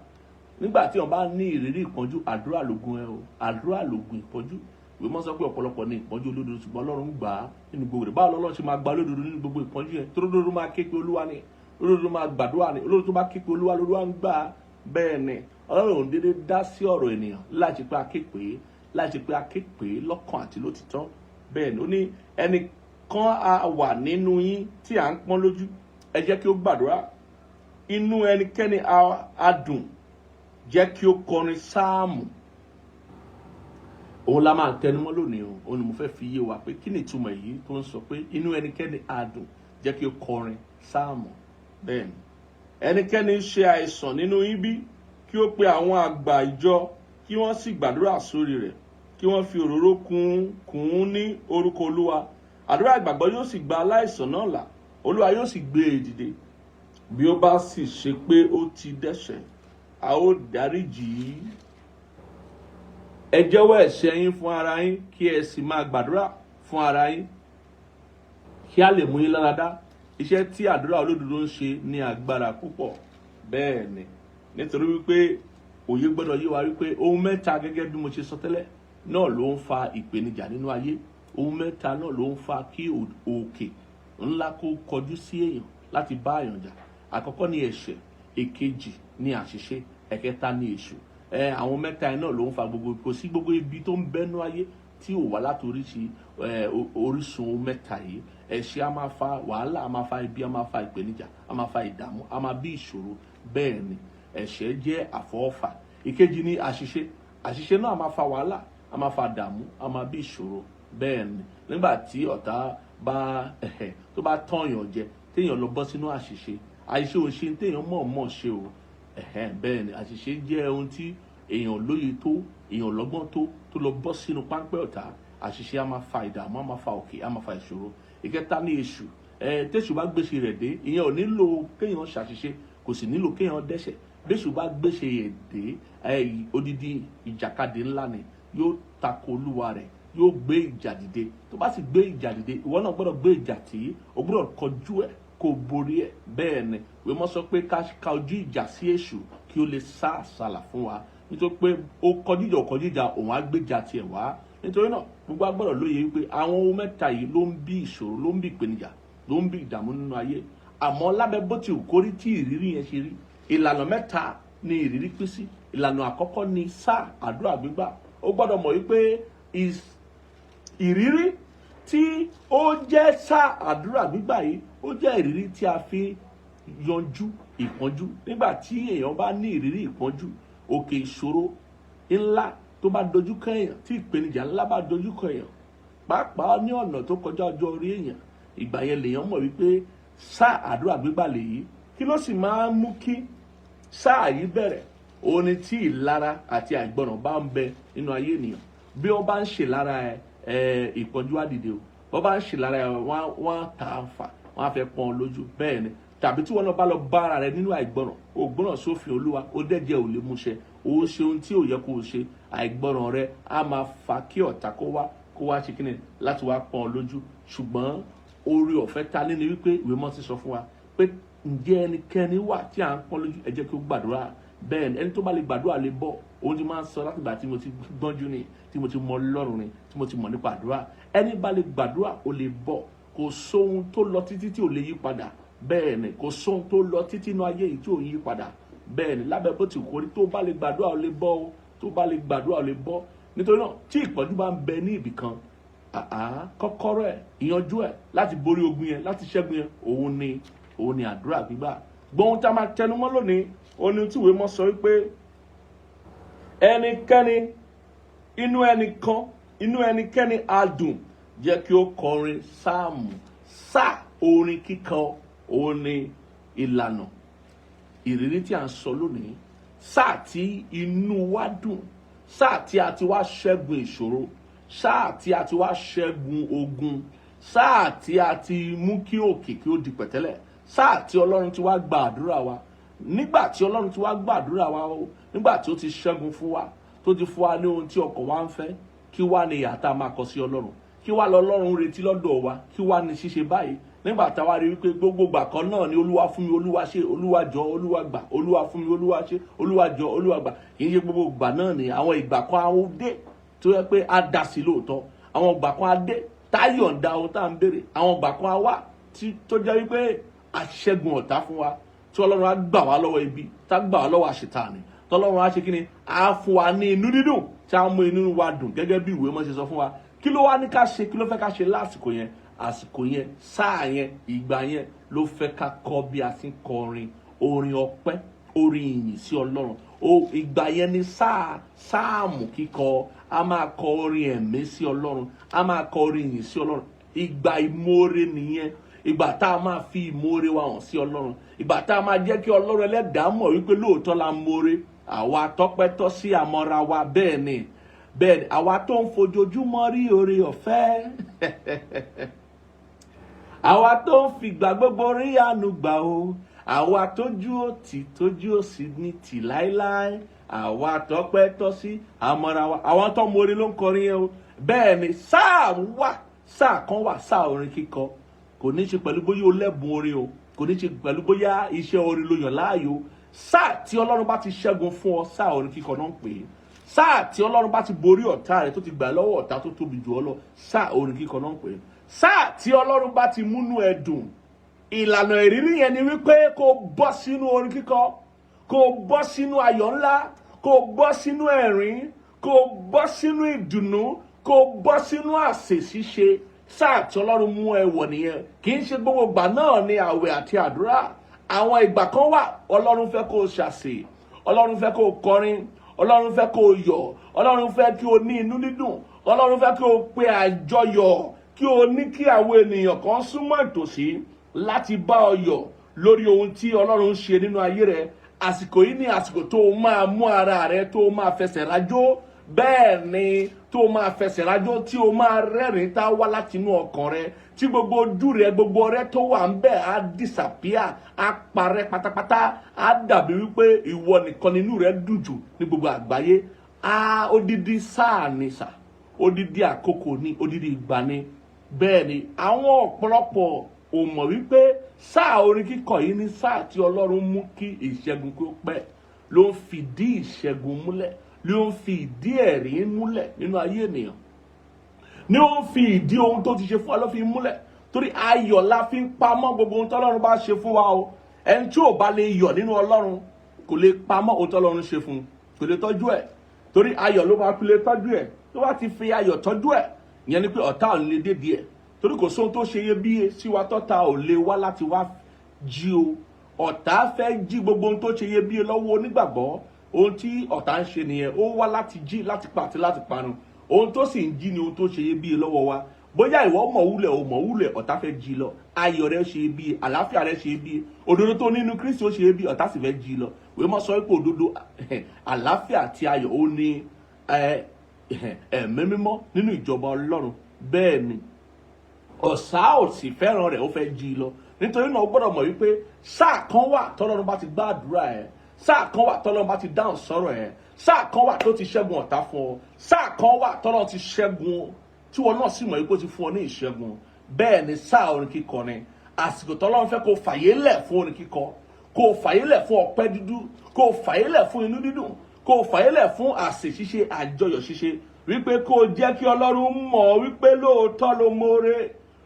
Speaker 1: Nígbà tí wọ́n bá ní ìrírí ìpọ́njú, àdúrà lògùn ẹ o, àdúrà lògùn ìpọ́njú. Ìwé mọ́ sọ pé ọ̀pọ̀lọpọ̀ ní ìpọ́njú olódodo, ṣùgbọ́n Ọlọ́run gbà á nínú gbogbo rẹ̀. Báwo lọ́lọ́run ṣe máa gba olódodo nínú gbogbo ìpọ́njú yẹn? Torí olódodo máa ké pe Olúwa ni, olódodo máa gbàdúrà ni, olódodo tó bá ké pe Olúwa lolúwa ń gbà á. Bẹ́ẹ̀ ni Ọlọ́run ò ń dédé dá sí ọ̀rọ̀ ènìyàn láti pé a ké pè é lọ́kàn àti lótìtọ́. Bẹ́ẹ̀ ni ó ní, ẹnìkan á wà nínú yín tí à ń pọ́n lójú, ẹ jẹ́ kí ó gbàdúrà. Inú ẹnikẹ́ni á dùn, jẹ́ kí ó kọrin sáàmù. Òun la máa tẹnumọ́ lónìí o. Òun ni mo fẹ́ fi yé wa pé kí ni ìtumọ̀ èyí tó ń sọ pé inú ẹnikẹ́ni á dùn, jẹ́ kí ó kọrin sáàmù. Bẹ́ẹ̀ ni ẹnikẹ́ni ṣe àìsàn nínú yín bí, kí ó pe àwọn àgbà ìjọ, kí wọ́n sì gbàdúrà sórí rẹ̀, kí wọ́n fi òróró kùn ún ní orúkọ Olúwa. Àdúrà ìgbàgbọ́ yóò sì gba aláìsàn náà là, Olúwa yóò sì gbé e dìde. Bí ó bá sì ṣe pé ó ti dẹ́ṣẹ̀, a ó dáríjì í. Ẹ jẹ́wọ́ ẹ̀ṣẹ̀ yín fún ara yín, kí ẹ sì máa gbàdúrà fún ara yín, kí a lè mú yín lára dá. iṣẹ́ tí àdúrà olódodo ń ṣe ní agbára púpọ̀. Bẹ́ẹ̀ ni, nítorí wípé òye gbọ́dọ̀ yé wa wípé ohun mẹ́ta gẹ́gẹ́ bí mo ṣe sọ tẹ́lẹ̀ náà ló ń fa ìpèníjà nínú ayé. Ohun mẹ́ta náà ló ń fa kí òkè ńlá kó kọjú sí èèyàn láti bá èèyàn jà. Àkọ́kọ́ ni ẹ̀ṣẹ̀, èkejì ni àṣìṣe, ẹ̀kẹta ni èṣù. Àwọn mẹ́ta yẹn náà ló ń fa kò sí gbogbo ibi tó ń bẹ́nu ayé tí ò wá láti orísun mẹ́ta yìí. Ẹ̀ṣẹ̀ a máa fa wàhálà, a máa fa ibi, a máa fa ìpèníjà, a máa fa ìdààmú, a máa bí ìṣòro. Bẹ́ẹ̀ ni, ẹ̀ṣẹ̀ jẹ́ àfọwọ́fà. Ìkejì ni àṣìṣe. Àṣìṣe náà a máa fa wàhálà, a máa fa ìdààmú, a máa bí ìṣòro. Bẹ́ẹ̀ ni, nígbà tí ọ̀tá tó bá tán èèyàn jẹ, téèyàn lọ bọ́ sínú àṣìṣe. Àṣìṣe ò ṣe téèyàn mọ̀ọ́mọ̀ ṣe o. Bẹ́ẹ̀ ni, àṣìṣe jẹ́ ohun tí èèyàn lóye tó, èèyàn lọ́gbọ́n tó lọ bọ́ sínú páńpẹ́ ọ̀tá. Àṣìṣe a máa fa ìdààmú, a máa fa òkè, a máa fa ìṣòro. Ìkẹta ní èṣù. Téṣù bá gbéṣe rẹ̀ dé, ìyẹn ò nílò kéèyàn ṣàṣìṣe, kò sì nílò kéèyàn dẹ́ṣẹ̀. Béṣù bá gbéṣe rẹ̀ dé, odidi ìjàkadì ńlá ni, yóò tako olúwa rẹ̀, yóò gbé ìjà dìde. Tó bá sì gbé ìjà dìde, ìwọ náà gbọ́dọ̀ gbé ìjà tí o gbọ́dọ̀ kọjú ẹ̀ kó borí ẹ̀. Bẹ́ẹ̀ ni, ìwé mọ́ sọ pé ká ojú ìjà sí èṣù kí ó lè sá àsálà fún wa. Nítorí pé ó kọjú ìjà òun á gbéjà tiẹ̀ wá. Nítorí náà gbogbo agbọ́dọ̀ lóye wípé àwọn ohun mẹ́ta yìí ló ń bí ìṣòro, ló ń bí ìpèníjà, ló ń bí ìdààmú nínú ayé. Àmọ́ lábẹ́ bó ti kórí tí ìrírí yẹn ṣe rí, ìlànà mẹ́ta ni ìrírí pín sí. Ìlànà àkọ́kọ́ ni sáà àdúrà gbígbà. Ó gbọ́dọ̀ mọ̀ wípé ìrírí tí ó jẹ́ sáà àdúrà gbígbà yìí, ó jẹ́ ìrírí tí a fi yanjú ìpọ́njú. Nígbà tí èèyàn bá ní ìrírí ìpọ́njú, òkè ìṣòro ńlá tó bá dojú kọ èèyàn, tí ìpèníjà ńlá bá dojú kọ èèyàn, pàápàá ní ọ̀nà tó kọjá ọjọ́ orí èèyàn, ìgbà yẹn lèèyàn mọ̀ wípé sáà àdúrà gbígbà lèyí. Kí ló sì máa ń mú kí sáà yìí bẹ̀rẹ̀? Òun ni tí ìlara àti àìgbọràn bá ń bẹ nínú ayé ènìyàn. Bí wọ́n bá ń ṣe lára ìpọ́njú á dìde o. Wọ́n bá ń ṣe lára wọ́n á ta àǹfà, wọ́n á fẹ́ pọ́n lójú. Bẹ́ẹ̀ ni, tàbí tí wọ́n náà bá lọ bá ara rẹ nínú àìgbọràn, o gbọ́ràn sófin Olúwa, o dẹ́jẹ́ ò lè múṣẹ, o ṣe ohun tí ò yẹ kó o ṣe. Àìgbọràn rẹ á máa fa kí ọ̀tá kó wá ṣe kíni láti wá pọ́n lójú. Ṣùgbọ́n oore ọ̀fẹ́ ta ní ni wípé ìwé mọ́ ti sọ fún wa pé ǹjẹ́ ẹnikẹ́ni wà tí à ń pọ́n lójú, ẹ jẹ́ kí ó gbàdúrà. Bẹ́ẹ̀ ni, ẹni tó bá lè gbàdúrà lè bọ́. Ohun tí máa ń sọ láti ìgbà tí mo ti gbọ́njú ni, tí mo ti mọ Ọlọ́run ni, tí mo ti mọ̀ nípa àdúrà. Ẹni bá lè gbàdúrà ó lè bọ́. Kò sóhun tó lọ títí tí ò lè yí padà. Bẹ́ẹ̀ ni, kò sóhun tó lọ títí inú ayé yìí tí ò yí padà. Bẹ́ẹ̀ ni, lábẹ́ bó ti kórí, tó bá lè gbàdúrà ó lè bọ́ o. Tó bá lè gbàdúrà ó lè bọ́. Nítorí náà tí ìpọ́njú bá ń bẹ ní ibì kan, kọ́kọ́rọ́ ẹ̀, ìyanjú ẹ̀ láti borí ogun yẹn, láti ṣẹ́gun yẹn, òun ni àdúrà gbígbà. Gbọ́n tá a máa tẹnumọ́ lónìí, òun ni tí ìwé mọ́ sọ wípé ẹnikẹ́ni inú ẹnikẹ́ni á dùn jẹ́ kí ó kọrin sáàmù. Sáà orin kíkọ, òun ni ìlànà ìrírí tí a ń sọ lónìí. Sáà tí inú wa dùn, sáà tí a ti wá ṣẹ́gun ìṣòro, sáà tí a ti wá ṣẹ́gun ogun, sáà tí a ti mú kí òkè kí ó di pẹ̀tẹ́lẹ̀, sáà tí Ọlọ́run ti wá gba àdúrà wa. Nígbà tí Ọlọ́run ti wá gba àdúrà wa o, nígbà tí ó ti ṣẹ́gun fún wa, tó ti fún wa ní ohun tí ọkàn wa ń fẹ́, kí wá ní ìyà tá a máa kọ sí Ọlọ́run? Kí wá lọ́lọ́run retí lọ́dọ̀ wa? Kí wá ní ṣíṣe báyìí? Nígbà tá a wá rí wípé gbogbo ìgbà kan náà ni Olúwa fún mi, Olúwa ṣe, Olúwa jọ, Olúwa gbà, Olúwa fún mi, Olúwa ṣe, Olúwa jọ, Olúwa gbà. Kì í ṣe gbogbo ìgbà náà ni. Àwọn ìgbà kan á dé tó yẹ pé á dá sí lóòótọ́. Àwọn ìgbà kan á dé táyọ̀ ń da ohun tá à ń béèrè. Àwọn ìgbà kan á wà tó jẹ́ wípé àṣẹ́gun ọ̀tá fún wa, tí Ọlọ́run á gbà wá lọ́wọ́ ibi, tá gbà wá lọ́wọ́ àṣetánì. Tọ́lọ́run á ṣe kí ni? Á fún wa ní inú dídùn tí á mú inú wa dùn, gẹ́gẹ́ bí ìwé mọ́ ṣe sọ fún wa. Kí ló wá ní ká ṣe? Kí ló fẹ́ ká ṣe lásìkò yẹn? Àsìkò yẹn, sáà yẹn, ìgbà yẹn ló fẹ́ ká kọ́ bí a ti ń kọrin orin ọpẹ́, orin ìyìn sí Ọlọ́run. Ìgbà yẹn ni sáàmù kíkọ. A máa kọ orin ẹ̀mí sí Ọlọ́run, a máa kọ orin ìyìn sí Ọlọ́run. Ìgbà ìmoore nìyẹn. Ìgbà tá a máa fi ìmoore wa hàn sí Ọlọ́run. Ìgbà tá a máa jẹ́ kí Ọlọ́run ẹlẹ́dàá mọ̀ wípé lóòótọ́ la moore. Àwa tọ́pẹ́ tọ́ sí àmọ́ra wa. Bẹ́ẹ̀ ni, àwa tó ń fojoojúmọ́ rí oore ọ̀fẹ́. Àwa tó ń fìgbà gbogbo rí àánú gbà o. Àwa tójú òsì ní tì láéláé. Àwa tọ́pẹ́ tọ́ sí àmọ́ra wa. Àwọn tó moore ló ń kọrin yẹn o. Bẹ́ẹ̀ ni, sáà kan wà, sáà orin kíkọ. kò ní ṣe pẹ̀lú bóyá o lẹ́bùn orin o, kò ní ṣe pẹ̀lú bóyá iṣẹ́ orin ló yàn láàyò. Sáà tí Ọlọ́run bá ti ṣẹ́gun fún ọ, sáà orin kíkọ náà ń pè é. Sáà tí Ọlọ́run bá ti borí ọ̀tá rẹ̀ tó ti gbà lọ́wọ́ ọ̀tá tó tóbi jù ọ lọ, sáà orin kíkọ náà ń pè é. Sáà tí Ọlọ́run bá ti múnú ẹ dùn. Ìlànà ìrírí yẹn ni wípé kó bọ́ sínú orin kíkọ, kó bọ́ sínú ayọ̀ ńlá, kó bọ́ sínú ẹ̀rín, kó bọ́ sínú ìdùnnú, kó bọ́ sínú àsè ṣíṣe. Sáà tí Ọlọ́run mú ẹ wọ̀ nìyẹn. Kì í ṣe gbogbo ìgbà náà ni àwẹ̀ àti àdúrà. Àwọn ìgbà kan wà Ọlọ́run fẹ́ kó ṣàsè, Ọlọ́run fẹ́ kó kọrin, Ọlọ́run fẹ́ kó yọ̀, Ọlọ́run fẹ́ kí o ní inú dídùn, Ọlọ́run fẹ́ kí o pe àjọyọ̀, kí o ní kí àwọn ènìyàn kan súnmọ́ ìtòsí láti bá ọ yọ̀ lórí ohun tí Ọlọ́run ṣe nínú ayé rẹ. Àsìkò yìí ni àsìkò tó o máa mú ara rẹ, tó o máa fẹsẹ̀ rájó. Bẹ́ẹ̀ ni tó o máa fẹsẹ̀ rájó, tí o máa rẹ́rìn tá wá láti inú ọkàn rẹ, tí gbogbo ojú rẹ, gbogbo ọrẹ tó wà ń bẹ̀ á disappear, á parẹ́ pátápátá, á dàbí wípé ìwọ nìkan nínú rẹ dùn jù ní gbogbo àgbáyé. Odidi sáà ni sà, odidi àkókò ni, odidi ìgbà ni. Bẹ́ẹ̀ ni àwọn ọ̀pọ̀lọpọ̀ ò mọ̀ wípé sáà orin kíkọ yìí ni sáà tí Ọlọ́run mú kí ìṣẹ́gun kó pẹ́, ló ń fìdí ìṣẹ́gun múlẹ̀, ló ń fi ìdí ẹ̀rí múlẹ̀ nínú ayé ènìyàn, ní ó ń fi ìdí ohun tó ti ṣe fún wa ló fi múlẹ̀. Torí ayọ̀ la fi ń pamọ́ gbogbo ohun tí Ọlọ́run bá ṣe fún wa o. Ẹni tí ò bá lè yọ̀ nínú Ọlọ́run kò lè pamọ́ ohun tí Ọlọ́run ṣe fún un, kò lè tọ́jú ẹ̀. Torí ayọ̀ ló máa fi lè tọ́jú ẹ̀. Tó bá ti fi ayọ̀ tọ́jú ẹ̀, ìyẹn ni pé ọ̀tá ò lè dédìí ẹ̀. Torí kò sóhun tó ṣe iyebíye sí wa tọ́ta ò lè wá láti wá jí o. Ọ̀tá fẹ́ jí gbogbo ohun tó ṣe iyebíye lọ́wọ́ onígbàgbọ́. Ohun tí ọ̀tá ń ṣe nìyẹn, ó wá láti jí, láti pa àti láti parun. Ohun tó sì ń jí ni ohun tó ṣe iyebíye lọ́wọ́ wa. Bóyá ìwọ mọ̀ wúlẹ̀ o mọ̀ wúlẹ̀, ọ̀tá fẹ́ jí lọ. Ayọ̀ rẹ ṣe iyebíye, àlàáfíà rẹ ṣe iyebíye, òdodo tó nínú Kristi ó ṣe iyebíye, ọ̀tá sì fẹ́ jí lọ. Wèé mọ́ sọ pé òdodo, àlàáfíà àti ayọ̀ ó ní ẹ̀mí mímọ́ nínú ìjọba Ọlọ́run. Bẹ́ẹ̀ ni ọ̀sá ò sì fẹ́ràn rẹ̀, ó fẹ́ jí lọ. Nítorí náà o gbọ́dọ̀ mọ̀ wípé sáà kan wà tọ́lọ́run bá ti gbá àdúrà ẹ̀, sáà kan wà tọ́lọ́run bá ti dáhùn sọ̀rọ̀ ẹ̀, sáà kan wà tó ti ṣẹ́gun ọ̀tá fún ọ, sáà kan wà tọ́lọ́run ti ṣẹ́gun tí wọn náà sì mọ̀ wípé ó ti fún ọ ní ìṣẹ́gun. Bẹ́ẹ̀ ni sáà orin kíkọ ni àsìkò tọ́lọ́run fẹ́ kó fàyè lẹ̀ fún orin kíkọ, kó fàyè lẹ̀ fún ọpẹ́ dídú, kó fàyè lẹ̀ fún inú dídùn, kó fàyè lẹ̀ fún àsè ṣíṣe, àjọyọ̀ ṣíṣe. Wípé kó jẹ́ kí Ọlọ́run mọ̀ wípé lóòótọ́ ló mọ̀ọ́re,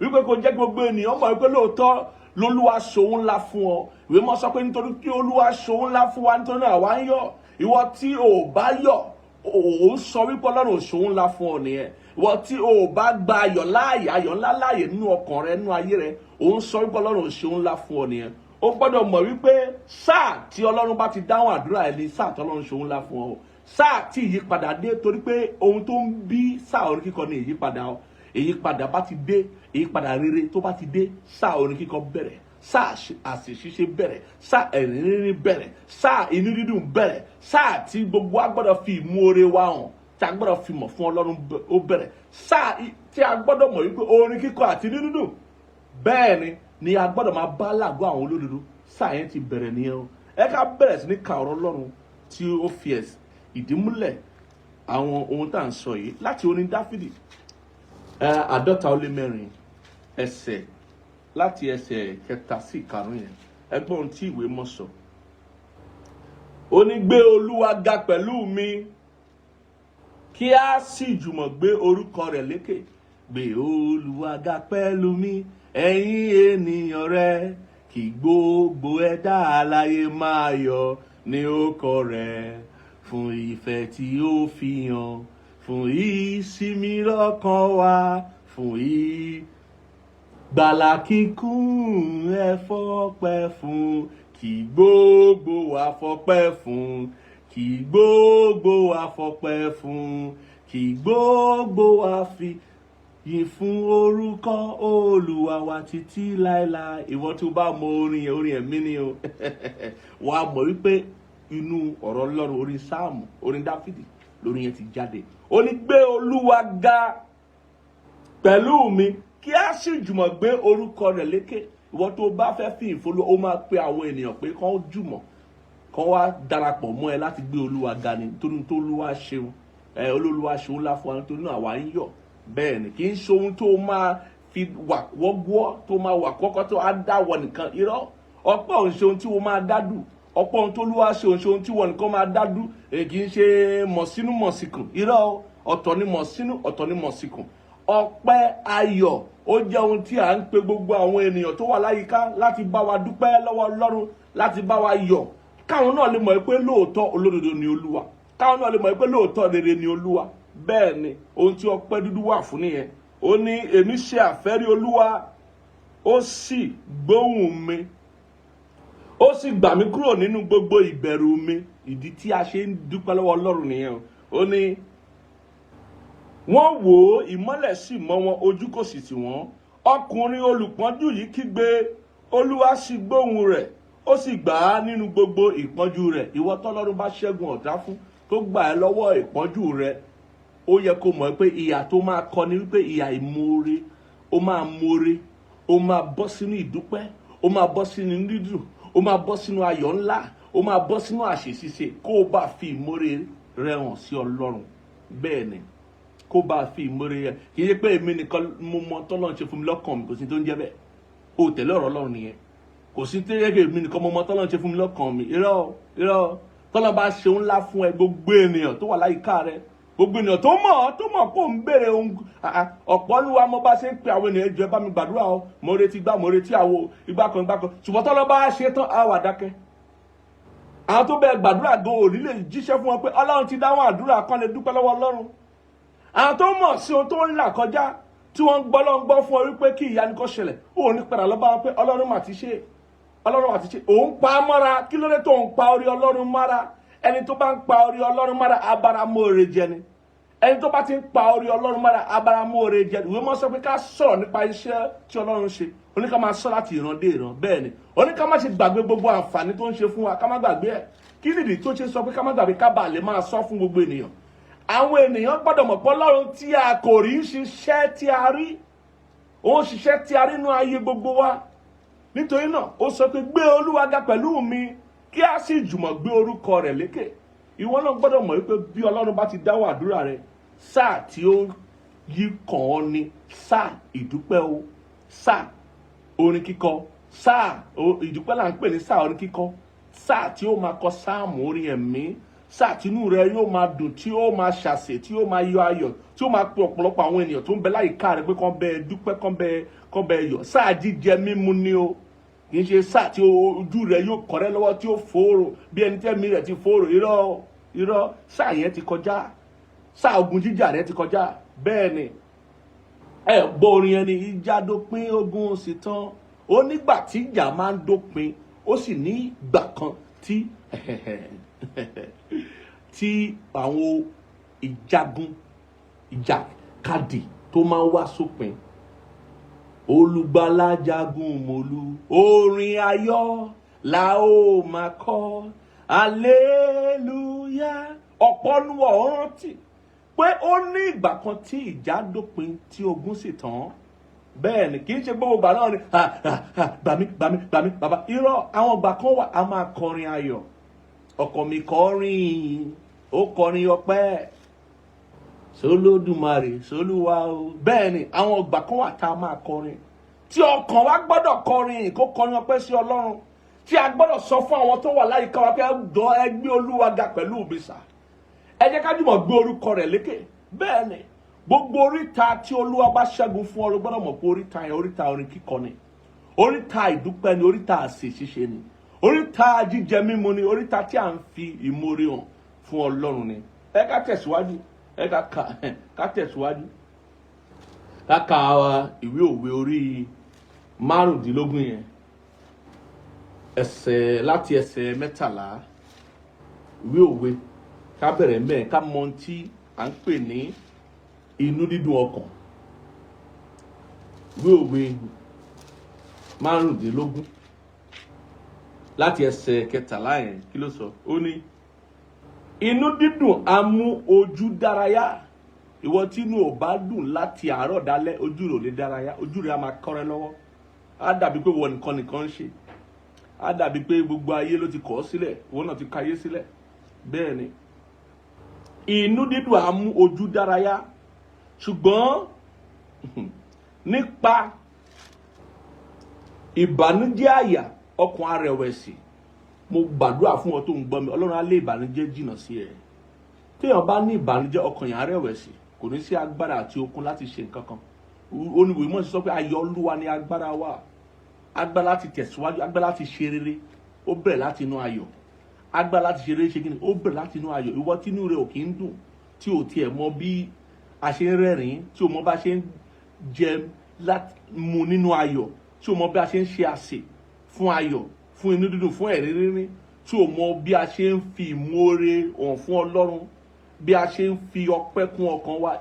Speaker 1: wípé kó jẹ́ kí gbogbo ènìyàn mọ̀ wípé lóòótọ́ lolúwa ṣòun ńlá fún ọ. Ìwé mọ́ sọ pé nítorí kí Olúwa ṣòun ńlá fún wa, nítorí náà àwa ń yọ̀. Ìwọ tí o bá yọ̀, ò ń sọ wípé Ọlọ́run ṣòun ńlá fún ọ nìyẹn. Ìwọ tí o bá gba ayọ̀ láàyè, ayọ̀ ńlá láàyè nínú ọkàn rẹ, nínú ayé rẹ, ò ń sọ wípé Ọlọ́run ṣòun ńlá fún ọ nìyẹn. O gbọ́dọ̀ mọ̀ wípé sáà tí Ọlọ́run bá ti dáhùn àdúrà ẹ ní sáà tí Ọlọ́run ṣòun ńlá fún ọ. Sáà tí ìyípadà dé, torí pé ohun tó ń bí sáà orin kíkọ ni ìyípadà ọ. Ìyípadà bá ti dé, ìyípadà rere tó bá ti dé, sáà orin kíkọ bẹ̀rẹ̀, sáà àṣìṣe bẹ̀rẹ̀, sáà ẹ̀rín rínrín bẹ̀rẹ̀, sáà inú dídùn bẹ̀rẹ̀, sáà tí gbogbo a gbọ́dọ̀ fi ìmoore wa hàn, tí a gbọ́dọ̀ fi mọ̀ fún Ọlọ́run ó bẹ̀rẹ̀, sáà tí a gbọ́dọ̀ mọ̀ wípé orin kíkọ àti inú dídùn bẹ́ẹ̀ ni a gbọ́dọ̀ máa bá láàgọ́ àwọn olódodo. Sáà yẹn ti bẹ̀rẹ̀ nìyẹn o. Ẹ ká bẹ̀rẹ̀ sí ní ka ọ̀rọ̀ Ọlọ́run tí ó fi ìdímúlẹ̀ àwọn ohun tá à ń sọ yìí láti orin Dáfídì 54 ẹsẹ̀ láti ẹsẹ̀ 3 sí 5 yẹn. Ẹgbọ́n ohun tí ìwé mọ́ sọ. Ó ní gbé Olúwa ga pẹ̀lú mi, kí a sì jùmọ̀ gbé orúkọ rẹ̀ lékè. Gbé Olúwa ga pẹ̀lú mi, ẹ̀yin ènìyàn rẹ̀, kí gbogbo ẹ̀dá alààyè máa yọ̀ ní orúkọ rẹ̀. Fún ìfẹ́ tí ó fi hàn, fún ìsinmi lọ́kàn wa, fún ìgbàlà kíkún ẹ fọpẹ́ fún, kí gbogbo wa fọpẹ́ fún, kí gbogbo wa fọpẹ́ fún, kí gbogbo wa fi yìn fún orúkọ Olúwa wa títí láéláé. Ìwọ tí o bá mọ orin yẹn, orin ẹ̀mí ni o. Wàá mọ̀ wípé inú ọ̀rọ̀ Ọlọ́run, orin sáàmù, orin Dáfídì lórí yẹn ti jáde. Ó ní gbé Olúwa ga pẹ̀lú mi, kí a sì jùmọ̀ gbé orúkọ rẹ̀ lékè. Ìwọ tó bá fẹ́ fi ìfolú, ó máa pe àwọn ènìyàn pé kán jùmọ̀, kán wá darapọ̀ mọ́ ẹ láti gbé Olúwa ga ni, nítorí tó Olúwa ṣeun. Olúwa ṣeun ńlá fún wa, nítorí náà àwa ń yọ̀. Bẹ́ẹ̀ ni kì í ṣe ohun tó máa fi wà wọ́gbọ́ tó máa wà kọ́kọ́ tó á dá wọ nìkan irọ́ ọ̀pọ̀ òun ṣe ohun tí wọ́n máa dádù ọ̀pọ̀ ohun tó lúwa ṣe òun ṣe ohun tí wọ́n nìkan máa dádù kì í ṣe mọ̀sínú mọ̀síkùn irọ́ ọ̀tọ̀ ni mọ̀sínú ọ̀tọ̀ ni mọ̀síkùn ọpẹ́ ayọ̀ ó jẹ́ ohun tí à ń pe gbogbo àwọn ènìyàn tó wà láyìíká láti bá wa dúpẹ́ lọ́wọ́ Ọlọ́run láti bá wa yọ̀ káwọn náà lè mọ̀ pé lóòótọ́ olódodo ni Olúwa káwọn náà lè mọ̀ pé lóòótọ́ rere ni Olúwa bẹ́ẹ̀ ni ohun tí ọpẹ́ dúdú wà fún nìyẹn ó ní èmi ṣe àfẹ́rí Olúwa ó sì gbóhùn mi ó sì gbà mí kúrò nínú gbogbo ìbẹ̀rù mi ìdí tí a ṣe ń dúpẹ́ lọ́wọ́ Ọlọ́run nìyẹn ó ní wọ́n wò ó ìmọ́lẹ̀ sì mọ́ wọn ojú kò sì tì wọ́n ọkùnrin olùpọ́njú yìí kígbe Olúwa sì gbóhùn rẹ̀ ó sì gbà á nínú gbogbo ìpọ́njú rẹ̀ ìwọ tọ́lọ́run bá ṣẹ́gun ọ̀tá fún tó gbà ẹ́ lọ́wọ́ ìpọ́njú rẹ̀ ó yẹ kó mọ̀ pé ìyà tó máa kọ ni wípé ìyà ìmoore ó máa moore ó máa bọ́ sínú ìdúpẹ́ ó máa bọ́ sínú dídùn ó máa bọ́ sínú ayọ̀ ńlá ó máa bọ́ sínú àṣeṣiṣe kó o bá fi ìmoore rẹ hàn sí Ọlọ́run bẹ́ẹ̀ ni kó bá fi ìmoore yẹ kì í ṣe pé èmi nìkan mo mọ tọ́lọ́run ṣe fún mi lọ́kàn mi kò sí tó ń jẹ́ bẹ́ẹ̀ o tẹ̀lé ọ̀rọ̀ Ọlọ́run nìyẹn kò sí tó yẹ kí èmi nìkan mo mọ tọ́lọ́run ṣe fún mi lọ́kàn mi irọ́ tọ́lọ́run bá ṣe ńlá fún ẹ gbogbo ènìyàn tó wà láyìíká rẹ gbogbo ènìyàn tó mọ̀ kó ń béèrè ohun ọ̀pọ̀ olúwa mo bá ṣe ń pe àwọn ènìyàn jọ ẹ bá mi gbàdúrà o mo retí gbà mo retí àwo ìgbà kan ṣùgbọ́n tọ́lọ́ bá ṣe tán á wà dákẹ́ àwọn tó bẹ gbàdúrà gan òní lè jíṣẹ́ fún wọn pé Ọlọ́run ti dáhùn àdúrà kan lè dúpẹ́ lọ́wọ́ Ọlọ́run àwọn tó mọ̀ sí ohun tó ń là kọjá tí wọ́n ń gbọ́ fún ọ wípé kí ìyanu kó ṣẹlẹ̀ òun ní padà lọ́ba wọn pé Ọlọ́run mà ti ṣe òun pa á mọ́ra kí ló dé tó ń pa orí Ọlọ́run mọ́ra ẹni tó bá ń pa orí Ọlọ́run mọ́ra abáramóore jẹ ni ẹni tó bá ti ń pa orí Ọlọ́run mọ́ra abáramóore jẹ ìwé mọ́ sọ pé ká sọ̀rọ̀ nípa iṣẹ́ tí Ọlọ́run ṣe oníká máa sọ láti ìran dé ìran bẹ́ẹ̀ ni oníká má ṣe gbàgbé gbogbo àǹfààní tó ń ṣe fún wa ká má gbàgbé ẹ̀ kí nìdí tó ṣe sọ pé ká má gbàgbé ká bàa lè máa sọ fún gbogbo ènìyàn àwọn ènìyàn gbọ́dọ̀ mọ̀ pé Ọlọ́run tí a kò rí ń ṣiṣẹ́ tí a rí ó ń ṣiṣẹ́ tí a rí nínú ayé gbogbo wa nítorí náà ó sọ pé gbé Olúwa ga pẹ̀lú mi kí a sì jùmọ̀ gbé orúkọ rẹ̀ lékè ìwọ náà gbọ́dọ̀ mọ̀ wípé bí Ọlọ́run bá ti dáwọ́ àdúrà rẹ̀ sáà tí ó yí kàn ọ́ ni sáà ìdúpẹ́ o sáà orin kíkọ sáà ìdúpẹ́ là ń pè ní sáà orin kíkọ sáà tí ó máa kọ sáàmù orin ẹ̀mí sáà tínú rẹ yóò máa dùn tí ó máa ṣàṣẹ tí ó máa yọ ayọ̀ tí ó máa pe ọ̀pọ̀lọpọ̀ àwọn ènìyàn tó ń bẹ láyìíká rẹ pé kán bẹ dúpẹ́ kán bẹ yọ̀ sáà jíjẹ mímu ni o kì í ṣe sáà tí ojú rẹ yóò kọrẹ́ lọ́wọ́ tí ó fòòrò bí ẹni tẹ́mi rẹ ti fòòrò irọ́ sáà yẹn ti kọjá sáà ogun jíjà rẹ ti kọjá bẹ́ẹ̀ ni ẹ gbọ́ orin ẹni ìjà dópin ogun sì tán ó nígbà tí ìjà máa ń dópin ó sì ní ìgbà kan tí tí àwọn ìjàkadì tó máa ń wá sópin olùgbàlà jagun mọ́lú orin ayọ̀ la ó máa kọ hallelujah ọ̀pọ̀ nu ọ̀rántí pé ó ní ìgbà kan tí ìjà dópin tí ogun sì tán bẹ́ẹ̀ ni kì í ṣe gbogbo ìgbà náà ni gbàmí bàbá irọ́ àwọn ìgbà kan wà á máa kọrin ayọ̀ ọkọ mi kọrin ó kọrin ọpẹ́ sólódùmarè sólúwa o bẹ́ẹ̀ ni àwọn ìgbà kan wà tá a máa kọrin tí ọkàn wa gbọ́dọ̀ kọrin kó kọrin ọpẹ́ sí Ọlọ́run tí a gbọ́dọ̀ sọ fún àwọn tó wà láyìíká wa pé ẹ gbé Olúwa ga pẹ̀lú ìbísà ẹ jẹ́ ká jùmọ̀ gbé orúkọ rẹ̀ lékè bẹ́ẹ̀ ni gbogbo oríta tí Olúwa bá ṣẹ́gun fún ọ ló gbọ́dọ̀ mọ̀ pé oríta yẹn oríta orin kíkọ ni oríta ìdúpẹ́ ni oríta àsè ṣíṣe ni oríta jíjẹ mímu ni oríta tí a ń fi ìmoore hàn fún Ọlọ́run ni ẹ ká tẹ̀síwájú ẹ ká tẹ̀síwájú ká ka ìwé òwe orí 15 yẹn láti ẹsẹ̀ 13 ìwé òwe ká bẹ̀rẹ̀ mẹ́ẹ̀ ká mọ tí à ń pè ní inú dídùn ọkàn ìwé òwe 15 láti ẹsẹ̀ 13 yẹn kí ló sọ ó ní inú dídùn á mú ojú dárayá ìwọ tí inú ò bá dùn láti àárọ̀ dálẹ́ ojú rẹ̀ ò lè dárayá ojú rẹ̀ á máa kọ́rẹ́ lọ́wọ́ á dàbí pé wọ́n nìkan ń ṣe á dàbí pé gbogbo ayé ló ti kọ̀ ọ́ sílẹ̀ wọ́n náà ti ka ayé sílẹ̀ bẹ́ẹ̀ ni inú dídùn á mú ojú dárayá ṣùgbọ́n nípa ìbànújẹ́ àyà ọkàn arẹ̀wẹ̀sì. Mo gbàdúrà fún ọ tó ń gbọ́ mi, Ọlọ́run á lé ìbànújẹ́ jìnnà sí ẹ. Téèyàn bá ní ìbànújẹ́ ọkàn yẹn arẹ̀wẹ̀sì, kò ní sí agbára àti okun láti ṣe nǹkan kan. Oníwèé mọ̀ sí sọ pé ayọ̀ Olúwa ni agbára wa. Agbára láti tẹ̀síwájú, agbára láti ṣe rere, ó bẹ̀rẹ̀ láti inú ayọ̀. Agbára láti ṣe rere ṣe kí ni? Ó bẹ̀rẹ̀ láti inú ayọ̀. Ìwọ tí inú rẹ ò kí ń dùn, tí ò tiẹ̀ mọ bí a ṣe ń rẹ́rìn-ín, tí ò mọ bá ṣe ń jẹ láti mu nínú ayọ̀, tí ò mọ bí a ṣe ń ṣe àsè fún ayọ̀, fún inú dídùn, fún ẹ̀rín rínrín, tí ò mọ bí a ṣe ń fi ìmoore hàn fún Ọlọ́run, bí a ṣe ń fi ọpẹ́ kún ọkàn wa.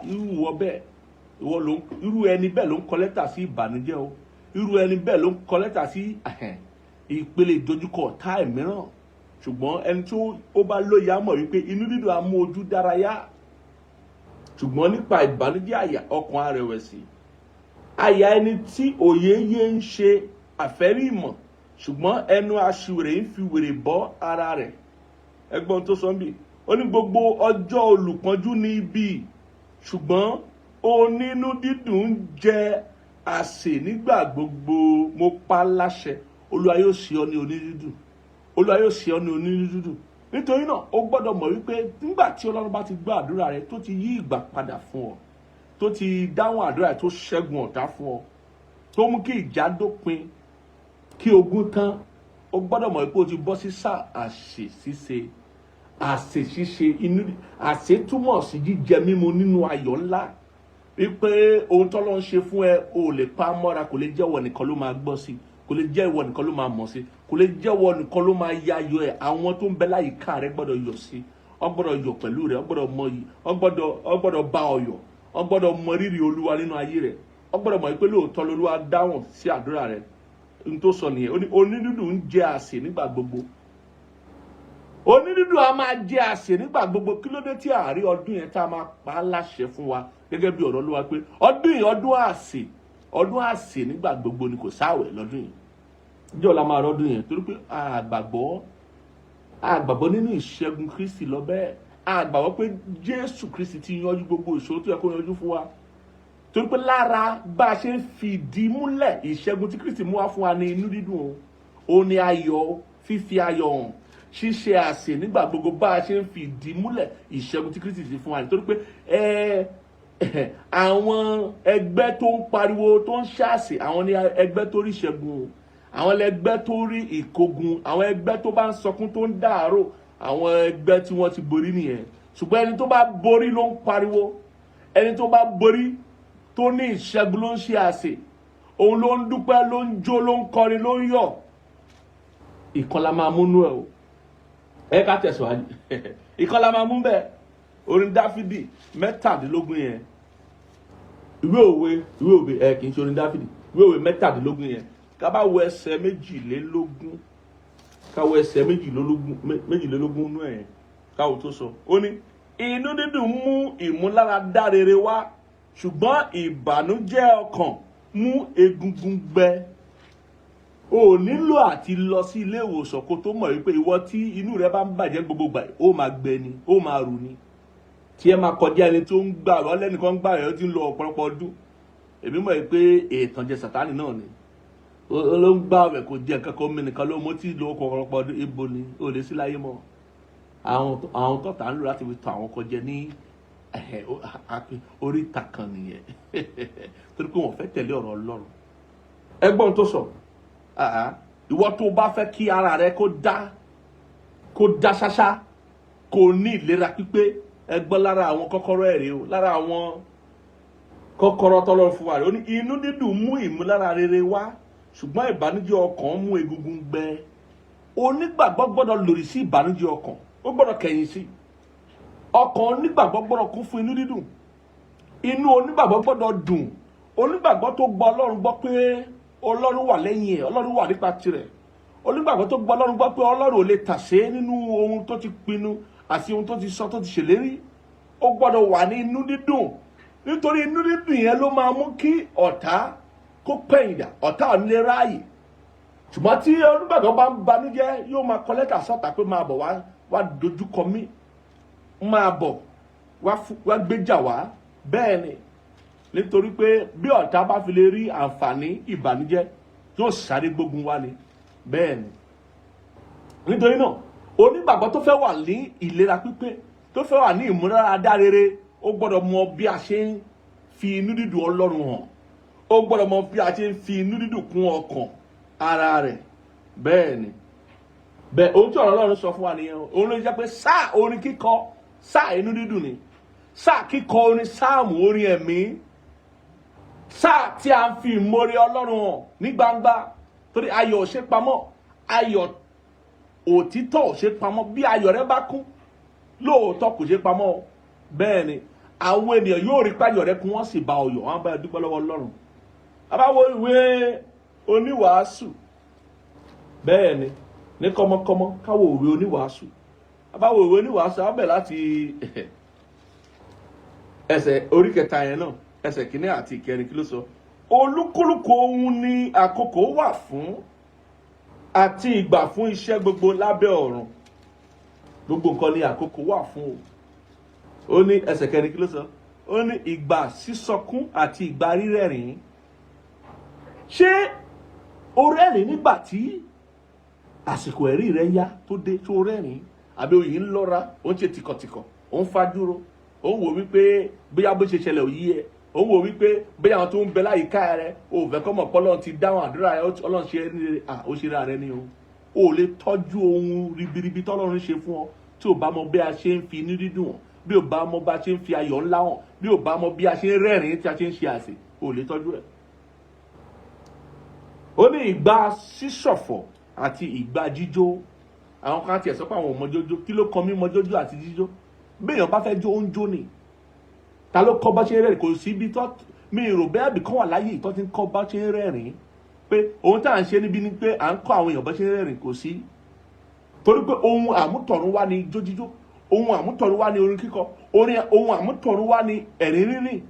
Speaker 1: Irú ẹni bẹ́ẹ̀ ló ń kọ lẹ́tà sí ìbànújẹ́ o. Irú ẹni bẹ́ẹ̀ ló ń kọ lẹ́tà sí ìpele ìdojúkọ ọ̀tá mìíràn. Ṣùgbọ́n ẹni tí ó bá lóye á mọ̀ wípé inú dídùn á mú ojú dárayá. Ṣùgbọ́n nípa ìbànújẹ́ àyà ọkàn arẹ̀wẹ̀sì, àyà ẹni tí òye yé ń ṣe àfẹ́rí ìmọ̀, ṣùgbọ́n ẹnu aṣiwèrè ń fi wèrè bọ́ ara rẹ̀. Ẹgbọ́n tó sọ bí, ó ní gbogbo ọjọ́ olùpọ́njú ní ibi, ṣùgbọ́n onínú dídùn ń jẹ àsè nígbà gbogbo. Mo pa láṣẹ, Olúwa yóò ṣe ọ́ ní onídídùn. Olúwa yóò ṣe ọ́ ní onídídùn. Nítorí náà ó gbọ́dọ̀ mọ̀ wípé nígbà tí Ọlọ́run bá ti gbọ́ àdúrà rẹ, tó ti yí ìgbà padà fún ọ, tó ti dáhùn àdúrà rẹ, tó ṣẹ́gun ọ̀tá fún ọ, tó mú kí ìjà dópin, kí ogun tán, ó gbọ́dọ̀ mọ̀ wípé o ti bọ́ sí sáà àsè ṣíṣe. Àsè ṣíṣe àsè túmọ̀ sí jíjẹ mímu nínú ayọ̀ ńlá. Wípé ohun tó lọ ń ṣe fún ẹ, o lè pa mọ́ra, kò lè jẹ́ ìwọ nìkan ló máa gbọ́ sí, kò lè jẹ́ ìwọ nìkan ló máa mọ̀ sí, kò lè jẹ́ ìwọ nìkan ló máa ya ayọ̀ ẹ̀. Àwọn tó ń bẹ láyìíká rẹ gbọ́dọ̀ yọ̀ sí, wọ́n gbọ́dọ̀ yọ̀ pẹ̀lú rẹ, wọ́n gbọ́dọ̀ mọ yìí, wọ́n gbọ́dọ̀ bá ọ yọ̀, wọ́n gbọ́dọ̀ mọ rírì Olúwa nínú ayé rẹ, wọ́n gbọ́dọ̀ mọ̀ pé lóòótọ́ l'Olúwa dáhùn sí àdúrà rẹ. N tó sọ nìyẹn, onídùúdùn ń jẹ àsè nígbà gbogbo. Onídùúdùn a máa jẹ àsè nígbà gbogbo. Kí ló dé tí àárí ọdún yẹn tá a máa pa á láṣẹ fún wa gẹ́gẹ́ bí ọ̀rọ̀ Olúwa pé ọdún yìí ọdún àsè nígbà gbogbo ni, kò sáwẹ̀ lọ́dún yìí. Ǹjẹ́ ọ̀la máa rọ́dún yẹn? Torí pé àgbàgbọ́ nínú ìṣẹ́gun Kristi lọ bẹ́ẹ̀. Àgbàgbọ́ pé Jésù Kristi ti yanjú gbogbo ìṣòro tó yẹ kó yanjú fún wa. Torí pé lára bá a ṣe ń fìdí múlẹ̀ ìṣẹ́gun tí Kristi mú wá fún wa ní inú dídùn o ní ayọ̀, fífi ayọ̀ hàn, ṣíṣe àsè nígbà gbogbo. Bá a ṣe ń fìdí múlẹ̀ ìṣẹ́gun tí Kristi ti fún wa. Torí pé àwọn ẹgbẹ́ tó ń pariwo tó ń ṣàṣì, àwọn ní ẹgbẹ́ tó rí ìṣẹ́gun o. Àwọn ẹgbẹ́ tó rí ìkógun, àwọn ẹgbẹ́ tó bá ń sọkún tó ń dàárò, àwọn ẹgbẹ́ tí wọ́n ti borí nìyẹn. Ṣùgbọ́n ẹni tó bá borí ló ń pariwo, ẹni tó bá borí tó ní ìṣẹ́gun ló ń ṣe àsè, òun ló ń dúpẹ́, ló ń jó, ló ń kọrin, ló ń yọ̀. Ìkan la máa mú nú ẹ o. Ẹ ká tẹ̀síwájú. Ìkan la máa mú bẹ́ẹ̀. Orin Dáfídì 17 yẹn. Ìwé òwe kì í ṣe orin Dáfídì. Ìwé òwe 17 yẹn. Ká bá wo ẹsẹ̀ 22. Ká wo ẹsẹ̀ 22 nú ẹ̀. Ká wo tó sọ. Ó ní inú dídùn mú ìmúláradá rere wá, ṣùgbọ́n ìbànújẹ́ ọkàn mú egungun gbẹ. O nílò àti lọ sí ilé ìwòsàn kó tó mọ̀ wípé ìwọ tí inú rẹ bá ń bàjẹ́ gbogbo gbà, ó máa gbẹ ni, ó máa rù ni. Tí ẹ máa kọjá ẹni tó ń gbà wọ́n lẹ́nìkan ń gbà rẹ̀ ó ti ń lọ ọ̀pọ̀lọpọ̀ ọdún. Èmi mọ̀ pé ìtànjẹ Sátánì náà ni. Ló ń gbà rẹ̀ kò jẹ́ nǹkan kan, mi nìkan ló mọ́ tí lọ ọ̀pọ̀lọpọ̀ ọdún. Ibo ni ó lè sí láyé mọ́. Àwọn tọ́ta ń lò láti fi tàn àwọn kọjẹ ní oríta kan nìyẹn. Torí pé wọ́n fẹ́ tẹ̀lé ọ̀rọ̀ Ọlọ́run. Ẹgbọ́n tó sọ, ìwọ tó bá fẹ́ kí ara rẹ kó dá ṣáṣá, kó ní ìlera pípé, ẹgbọ́n lára àwọn kọ́kọ́rọ́ ẹ̀rẹ́ o, lára àwọn kọ́kọ́rọ́ tọ́lọ́run fún wa rẹ̀. Ó ní inú dídùn mú ìmúlára rere wá, ṣùgbọ́n ìbànújẹ́ ọkàn mú egungun gbẹ. Onígbàgbọ́ gbọ́dọ̀ lòdì sí ìbànújẹ́ ọkàn, ó gbọ́dọ̀ kẹ̀yìn sí. Ọkàn onígbàgbọ́ gbọ́dọ̀ kún fún inú dídùn. Inú onígbàgbọ́ gbọ́dọ̀ dùn. Onígbàgbọ́ tó gbọ́ Ọlọ́run gbọ́ pé Ọlọ́run wà lẹ́yìn ẹ̀, Ọlọ́run wà nípa tirẹ̀. Onígbàgbọ́ tó gbọ́ Ọlọ́run gbọ́ pé Ọlọ́run ò lè tàsé nínú ohun tó ti pinnu àti ohun tó ti sọ, tó ti ṣèlérí. Ó gbọ́dọ̀ wà ní inú dídùn. Nítorí inú dídùn yẹn ló máa mú kí ọ̀tá kó pẹ̀yìndà, ọ̀tá ò ní lè ráàyè. Ṣùgbọ́n tí onígbàgbọ́ bá ń banújẹ́, yóò máa kọ lẹ́tà sọ́tà pé máa bọ̀ wá dojúkọ mí, máa bọ̀ wá gbéjà wá. Bẹ́ẹ̀ ni nítorí pé bí ọ̀tá bá fi lè rí àǹfààní ìbànújẹ́ yóò sáré gbógun wá ni. Bẹ́ẹ̀ ni, nítorí náà onígbàgbọ́ tó fẹ́ wà ní ìlera pípé, tó fẹ́ wà ní ìmúláradá rere, ó gbọ́dọ̀ mọ bí a ṣe ń fi inú dídùn Ọlọ́run hàn. Ó gbọ́dọ̀ mọ bí a ṣe ń fi inú dídùn kún ọkàn ara rẹ̀. Bẹ́ẹ̀ ni, bẹ́ẹ̀ ohun tí ọ̀rọ̀ Ọlọ́run sọ fún wa nìyẹn. Òun ló jẹ́ pé sáà orin kíkọ, sáà inú dídùn ni. Sáà kíkọ orin sáàmù, orin ẹ̀mí. Sáà tí a ń fi ìmoore Ọlọ́run hàn ní gbangba. Torí ayọ̀ ò ṣe pamọ́, ayọ̀ òtítọ́ ò ṣe pamọ́. Bí ayọ̀ rẹ bá kún, lóòótọ́ kò ṣe pamọ́. Bẹ́ẹ̀ ni, àwọn ènìyàn yóò rí páyọ̀ rẹ kún, wọ́n sì bá ọyọ̀, wọ́n bá dúpẹ́ lọ́wọ́ Ọlọ́run. A bá wo ìwé oníwàásù. Bẹ́ẹ̀ ni, ní kọ́mọ́kọ́mọ́ káwo ìwé oníwàásù. A bá wo ìwé oníwàásù, a bẹ̀ láti ẹsẹ̀ orí kẹta yẹn náà, ẹsẹ̀ kìíní àti ìkẹrin, kí ló sọ? Olúkúlùkù ohun ni àkókò wà fún àti ìgbà fún iṣẹ́ gbogbo lábẹ́ ọ̀run. Gbogbo nǹkan ni àkókò wà fún o. Ó ní ẹsẹ̀ kẹrin, kí ló sọ? Ó ní ìgbà sísọkún àti ìgbà rírẹ́rìn. Ṣé o rẹ́rìn nígbà tí àsìkò ẹ̀rí rẹ yá tó dé, tó rẹ́rìn? Àbí òyìn ń lọ́ra, ó ń ṣe tìkọ̀tìkọ̀, ó ń fajúro, ó ń wò wípé bóyá bó ṣe ṣẹlẹ̀ ò yí ẹ, ó ń wò wípé bóyá àwọn tó ń bẹ láyìíká rẹ ò fẹ́ kọ́ mọ̀ pé Ọlọ́run ti dáhùn àdúrà rẹ, Ọlọ́run ṣe é ní ó ṣe ra rẹ ni o. O lè tọ́jú ohun ribiribi tọ́lọ́run ṣe fún ọ tí ò bá mọ bí a ṣe ń fi inú dídùn hàn, bí ò bá mọ bá a ṣe ń fi ayọ̀ ńlá hàn, bí ò bá mọ bí a ṣe ń rẹ́rìn tí a ṣe ń ṣe àsè, o lè tọ́jú ẹ̀. Ó ní ìgbà sísọ̀fọ̀ àti ìgbà jíjó. Àwọn kan tiẹ̀ sọ pé àwọn ò mọ jójó. Kí ló kan mí mọ jójó àti jíjó? Béèyàn bá fẹ́ jó, ó ń jó ni. Ta ló kọ́ bá ṣe ń rẹ́rìn? Kò sí ibi tó, mi rò bẹ́ẹ̀ bí kan wà láyé ìtọ́ ti ń kọ́ bá ṣe ń rẹ́rìn. Pé ohun tá à ń ṣe níbi ni pé à ń kọ́ àwọn èèyàn bá ṣe ń rẹ́rìn, kò sí. Torí pé ohun àmútọ̀run wá ní ijó jíjó, ohun àmútọ̀run wá ní orin kíkọ, ohun àmútọ̀run wá ní ẹ̀rín rínrìn.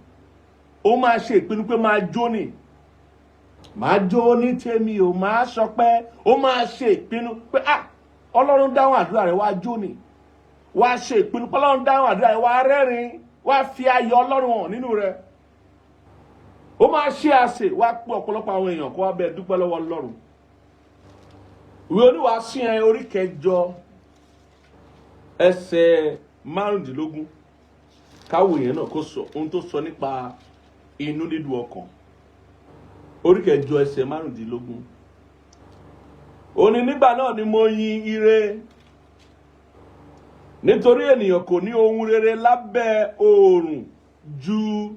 Speaker 1: Ó máa ṣe ìpinnu pé máa jó ni. Máa jó ní tèmi o, máa ṣọpẹ́. Ó máa ṣe ìpinnu pé Ọlọ́run dáhùn àdúrà rẹ̀, wá jó ni. Wá ṣe ìpinnu pé Ọlọ́run dáhùn àdúrà rẹ̀, wá rẹ́rìn, wá fi ayọ̀ Ọlọ́run hàn nínú rẹ̀. Ó máa ṣe àsè, wá pé ọ̀pọ̀lọpọ̀ àwọn èèyàn kó wá bẹ́ẹ̀ dúpẹ́ lọ́wọ́ Ọlọ́run. Ìwé oníwàásù yẹn orí kẹjọ ẹsẹ̀ 15 káwò yẹn náà kó sọ ohun tó sọ nípa inú dídùn ọkàn. Orí kẹjọ ẹsẹ̀ 15. Ó ní nígbà náà ni mo yin ire, nítorí ènìyàn kò ní ohun rere lábẹ́ oòrùn ju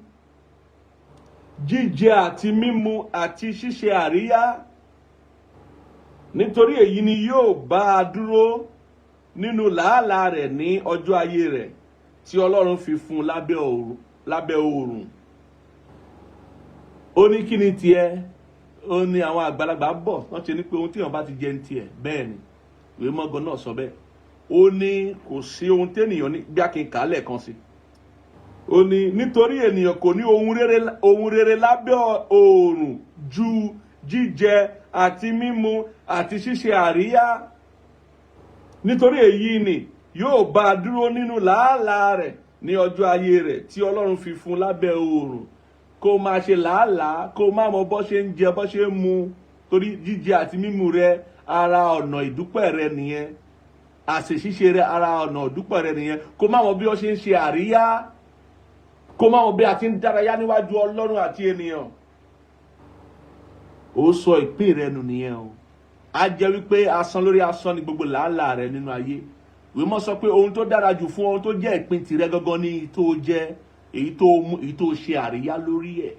Speaker 1: jíjẹ àti mímu àti ṣíṣe àríyá. Nítorí èyí ni yóò bá a dúró nínú làálàá rẹ̀ ní ọjọ́ ayé rẹ̀ tí Ọlọ́run fi fún lábẹ́ oòrùn. Ó ní kí ni tiẹ̀? Ó ní àwọn àgbàlagbà bọ̀ wọ́n ṣe ní pé ohun tí èèyàn bá ti jẹ ní tiẹ̀. Bẹ́ẹ̀ ni ìwé mọ́gàn náà sọ bẹ́ẹ̀. Ó ní kò sí ohun tẹ́nìyàn ní bí a kì í kà á lẹ́ẹ̀kan sí. Ó ní nítorí ènìyàn kò ní ohun rere lábẹ́ oòrùn ju jíjẹ àti mímu àti ṣíṣe àríyá. Nítorí èyí ni yóò bá a dúró nínú làálàá rẹ̀ ní ọjọ́ ayé rẹ̀ tí Ọlọ́run fi fún lábẹ́ oòrùn. Kó máa ṣe làálàá, kó má mọ bó ṣe ń jẹ, bó ṣe ń mu, torí jíjẹ àti mímu rẹ ara ọ̀nà ìdúpẹ́ rẹ nìyẹn. Àsè ṣíṣe rẹ ara ọ̀nà ìdúpẹ́ rẹ nìyẹn. Kó má mọ bí ó ṣe ń ṣe àríyá, kó má mọ bí a ti ń dárayá níwájú Ọlọ́run àti ènìyàn. Ó sọ ìpín rẹ nù nìyẹn o. A jẹ́ wípé asán lórí asán ni gbogbo làálàá rẹ nínú ayé. Ìwé mọ́ sọ pé ohun tó dára jù fún ohun tó jẹ́ ìpín tìrẹ gangan ní tó jẹ́ èyí tó ṣe àríyá lórí ẹ̀,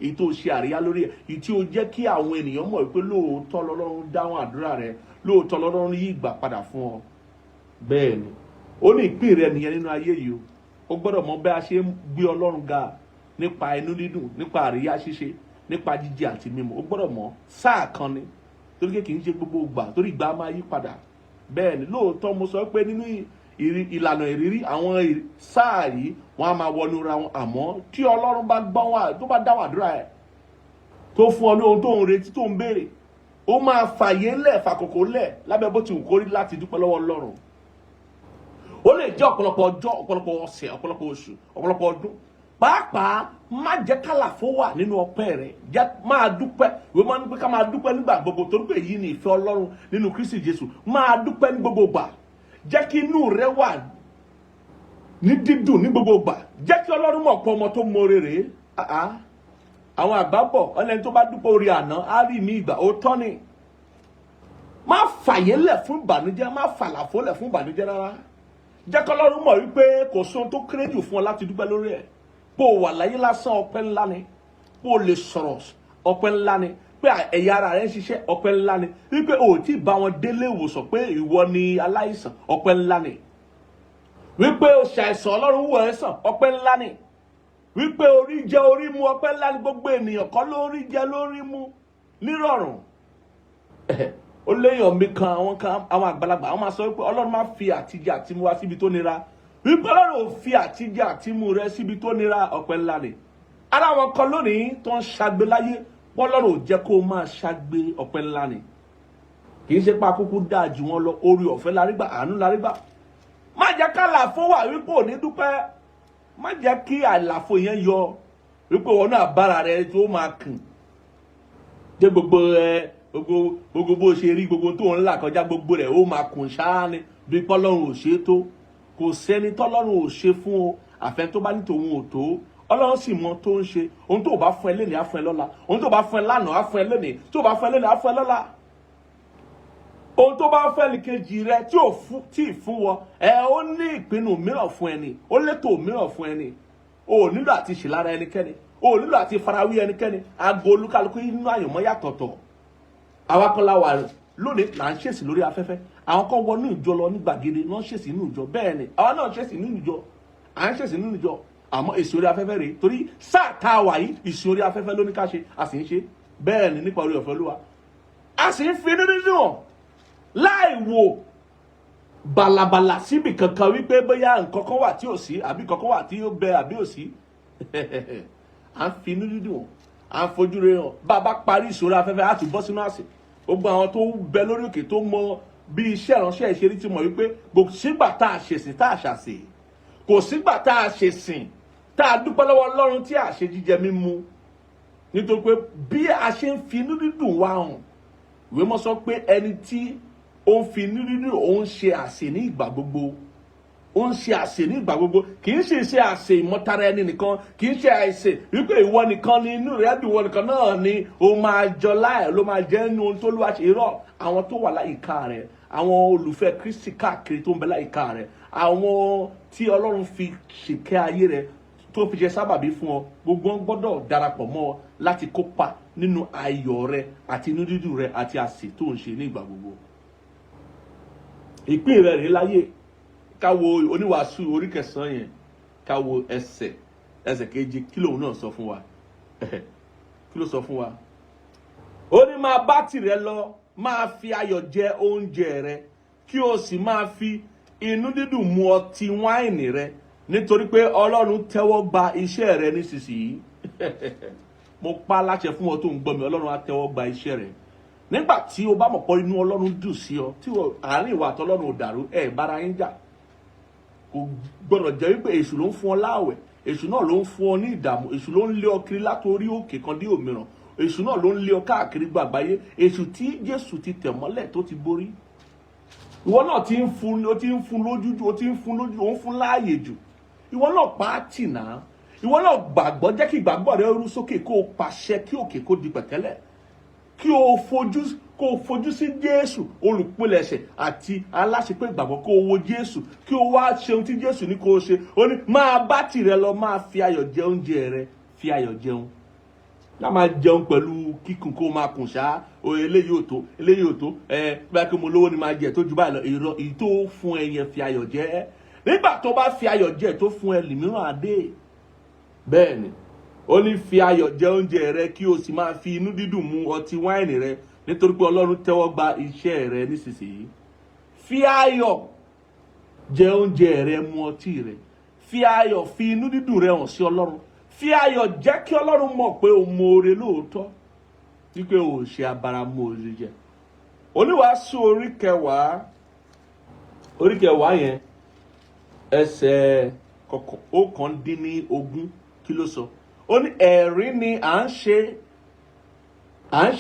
Speaker 1: èyí tó ṣe àríyá lórí ẹ̀, èyí tí ó jẹ́ kí àwọn ènìyàn mọ̀ wípé lóòótọ́ l'Ọlọ́run dáhùn àdúrà rẹ, lóòótọ́ l'Ọlọ́run yí ìgbà padà fún ọ. Bẹ́ẹ̀ ni ó ní ìpín rẹ nìyẹn nínú ayé yìí o. Ó gbọ́dọ̀ mọ bí a ṣe ń gbé Ọlọ́run ga nípa inú dídùn, nípa àríyá ṣíṣe, nípa jíjẹ àti mímu. Ó gbọ́dọ̀ mọ̀ sáà kan ni, torí kì í ṣe gbogbo ìgbà, torí ìgbà máa yí padà. Bẹ́ẹ̀ ni lóòótọ́ mo sọ pé nínú ìlànà ìrírí àwọn sáà yìí wọ́n á máa wọnú ra wọn, àmọ́ tí Ọlọ́run bá gbọ́ wá, tó bá dáhùn àdúrà ẹ̀, tó fún ọ ní ohun tó ń retí, tó ń béèrè, ó máa fàyè lẹ̀, fàkókò lẹ̀ lábẹ́ bó ti wù kó rí láti dúpẹ́ lọ́wọ́ Ọlọ́run. Ó lè jẹ́ ọ̀pọ̀lọpọ̀ ọjọ́, ọ̀pọ̀lọpọ̀ ọ̀sẹ̀, ọ̀pọ̀lọpọ̀ oṣù, ọ̀pọ̀lọpọ̀ ọdún pàápàá má jẹ́ kálàfó wà nínú ọpẹ́ rẹ̀, jẹ́ máa dúpẹ́. Ìwé máa ń pé ká máa dúpẹ́ nígbà gbogbo torí pé èyí ni ìfẹ́ Ọlọ́run nínú Kristi Jésù. Máa dúpẹ́ ní gbogbo ìgbà. Jẹ́ kí inú rẹ wà ní dídùn ní gbogbo ìgbà. Jẹ́ kí Ọlọ́run mọ̀ pé ọmọ tó mọre rèé. Àwọn àgbà bọ̀ ọlẹ́ni tó bá dúpẹ́ orí àná á rí mi ìgbà. Ó tọ́ ni. Má fàyélẹ̀ fún ìbànújẹ́, má fàlàfó lẹ̀ fún ìbànújẹ́ rárá. Jẹ́ kí Ọlọ́run mọ̀ wípé kò sóhun tó kéré jù fún ọ láti dúpẹ́ lórí ẹ̀. Pé o wà láyé lásán ọpẹ́ ńlá ni. Pé o lè sọ̀rọ̀ ọpẹ́ ńlá ni. Pé ẹ̀yà ara rẹ̀ ń ṣiṣẹ́ ọpẹ́ ńlá ni. Wípé o ò tí ì bá wọn délé ìwòsàn pé ìwọ ni aláìsàn ọpẹ́ ńlá ni. Wípé o ṣàìsàn Ọlọ́run wò ẹ́ sàn ọpẹ́ ńlá ni. Wípé orí jẹ orí mu ọpẹ́ ńlá ni. Gbogbo ènìyàn kọ́ lórí jẹ lórí mu nírọ̀rùn. Ó léyàn mi kan àwọn àgbàlagbà àwọn máa sọ wípé Ọlọ́run máa fi àtijẹ àtimu wá síbi tó nira. Wípé Ọlọ́run ò fi àtijẹ àtimu rẹ síbi tó nira ọpẹ́ ńlá ni. Ara wọn kan lónìí tó ń ṣagbe láyé Ọlọ́run ò jẹ́ kó máa ṣagbe ọpẹ́ ńlá ni. Kì í ṣe pé akúkú dáa jù wọn lọ, orí ọ̀fẹ́ lárígbà, àánú lárígbà. Má jẹ́ ká àlàfo wà wípé ò ní dúpẹ́. Má jẹ́ kí àlàfo yẹn yọ wípé wọn náà bára rẹ tó máa kùn. Dé gbogbo bó ṣe rí gbogbo tó ń là kọjá gbogbo rẹ̀ ó máa kùn ṣáá ni bí pọ́lọ́run ò ṣe tó. Kò sẹ́ni tọ́lọ́run ò ṣe fún o àfẹ́ tó bá ní tòun ò tó. Ọlọ́run sì mọ tó ń ṣe. Ohun tó bá fún ẹ lénìí á fún ẹ lọ́la. Ohun tó bá fún ẹ lánàá á fún ẹ lénìí. Tó bá fún ẹ lénìí á fún ẹ lọ́la. Ohun tó bá fẹ́ nìkejì rẹ tí ì fún wọ ó ní ìpinnu mìíràn fún ẹni. Ó létò mìíràn fún ẹni. O ò nílò àti ṣe lára ẹnikẹ́ni. O ò nílò àti farawí ẹnikẹ́ni. Aago olúkálukú nínú àyànmọ́ yàtọ̀tọ̀. Àwa kan la wà lónìí là ń ṣèṣì lórí afẹ́fẹ́. Àwọn kan wọnú ìjọ lọ ní gbàgede náà ṣèṣì nínú ìjọ. Bẹ́ẹ̀ ni àwa náà ṣèṣì nínú ìjọ. À ń ṣèṣì nínú ìjọ. Àmọ́ èsì orí afẹ́fẹ́ rèé torí sáà tá a wà yìí ìsì orí afẹ́fẹ́ ló ní ká ṣe a sì ń ṣe. Bẹ́ẹ̀ ni nípa orí ọ̀fẹ́ Olúwa. A sì ń fi nínú hàn láì wo bàlàbàlà síbì kankan wípé bóyá nǹkan kan wà tí ò sí àbí nǹkan kan wà tí ó bẹ àbí ò sí. À ń fi nínú hàn. À ń fojú rẹ̀ hàn. Bá a bá parí ìṣòro afẹ́fẹ́ á tún bọ́ sínú àsè. Gbogbo àwọn tó bẹ lórí òkè tó mọ bí iṣẹ́ ìránṣẹ́ ìṣeré ti mọ̀ wípé kò sígbà tá a ṣèsìn tá a ṣàṣe. Kò sígbà tá a ṣèsìn tá a dúpẹ́ lọ́wọ́ Ọlọ́run tí a ṣe jíjẹ mímu. Nítorí pé bí a ṣe ń fi inú dídùn wa hàn, ìwé mọ́ sọ pé ẹni tí ó ń fi inú dídùn ó ń ṣe àsè ní ìgbà gbogbo. Ó ń ṣe àsè ní ìgbà gbogbo. Kì í ṣe àsè ìmọ̀tara ẹni nìkan. Kì í ṣe àìsè wípé ìwọ nìkan ni inú rẹ̀ dùn, ìwọ nìkan náà ni ó máa jọ láì ló máa jẹ́ inú ohun tó lù wá ṣe irọ́. Àwọn tó wà láyìíká rẹ̀, àwọn olùfẹ́ Kristi káàkiri tó ń bẹ láyìíká rẹ̀, àwọn tí Ọlọ́run fi ṣìkẹ́ ayé rẹ̀ tó fi ṣe sábàbí fún ọ, gbogbo wọn gbọ́dọ̀ darapọ̀ mọ́ ọ láti kópa nínú ayọ̀ rẹ àti inú dídùn rẹ àti àsè tó ń ṣe ní ìgbà gbogbo. Ìpín rẹ̀ rèé láyé. Ká wo oníwàásù orí 9 yẹn, ká wo ẹsẹ̀ keje kí lòun náà sọ fún wa. Kí ló sọ fún wa? Ó ní máa bá tìrẹ lọ, máa fi ayọ̀ jẹ oúnjẹ rẹ, kí o sì máa fi inú dídùn mu ọtí wáìnì rẹ, nítorí pé Ọlọ́run tẹ́wọ́ gba iṣẹ́ rẹ nísinsìnyí. Mo pa láṣẹ fún ọ tó ń gbọ́ mi, Ọlọ́run á tẹ́wọ́ gba iṣẹ́ rẹ. Nígbà tí o bá mọ̀ pé inú Ọlọ́run dùn sí ọ, tí àárín ìwà àtọlọ́run ò dàrú, bára yín jà. Kò gbọ́dọ̀ jẹ́ wípé èṣù ló ń fún ọ láàwẹ̀, èṣù náà ló ń fún ọ ní ìdààmú, èṣù ló ń lé ọ kiri látorí òkè kan dé òmíràn, èṣù náà ló ń lé ọ káàkiri gbàgbáyé, èṣù tí Jésù ti tẹ̀ mọ́lẹ̀ tó ti borí. Ìwọ náà ti ń fún lójú, ó ń fún láàyè jù. Ìwọ náà pa á tì náà. Ìwọ náà gbàgbọ́, jẹ́ kí ìgbàgbọ́ rẹ rú sókè, kó o pàṣẹ kí òkè kó di pẹ̀tẹ́lẹ̀, kí o fojú sí Jésù olùpilẹ̀ṣẹ̀ àti aláṣepé ìgbàgbọ́, kó o wo Jésù, kí o wá ṣe ohun tí Jésù ní kó o ṣe. Ó ní máa bá tìrẹ lọ, máa fi ayọ̀ jẹ oúnjẹ rẹ, fi ayọ̀ jẹun. Lá máa jẹun pẹ̀lú kíkùn kó o máa kùn ṣá, eléyìí ò tó, bí a kí mo lówó ni máa jẹ tó ju báyìí lọ, irọ́ èyí tó fún ẹ yẹn fi ayọ̀ jẹ. Nígbà tó bá fi ayọ̀ jẹ tó fún ẹ lìmíràn adé. Bẹ́ẹ̀ ni, ó ní fi ayọ̀ jẹ oúnjẹ rẹ, kí o sì máa fi inú dídùn mu ọtí wáìnì rẹ, nítorí pé Ọlọ́run tẹ́wọ́ gba iṣẹ́ rẹ nísinsìnyí. Fi ayọ̀ jẹ oúnjẹ rẹ, mu ọtí rẹ. Fi ayọ̀, fi inú dídùn rẹ hàn sí Ọlọ́run. Fi ayọ̀ jẹ́ kí Ọlọ́run mọ̀ pé o mọ̀ọ́re lóòótọ́, wípé o ṣe abáramọ̀ọ́re jẹ. Oníwàásù orí 10 yẹn ẹsẹ̀ 19 kí ló sọ? Ó ní ẹ̀rín ni à ń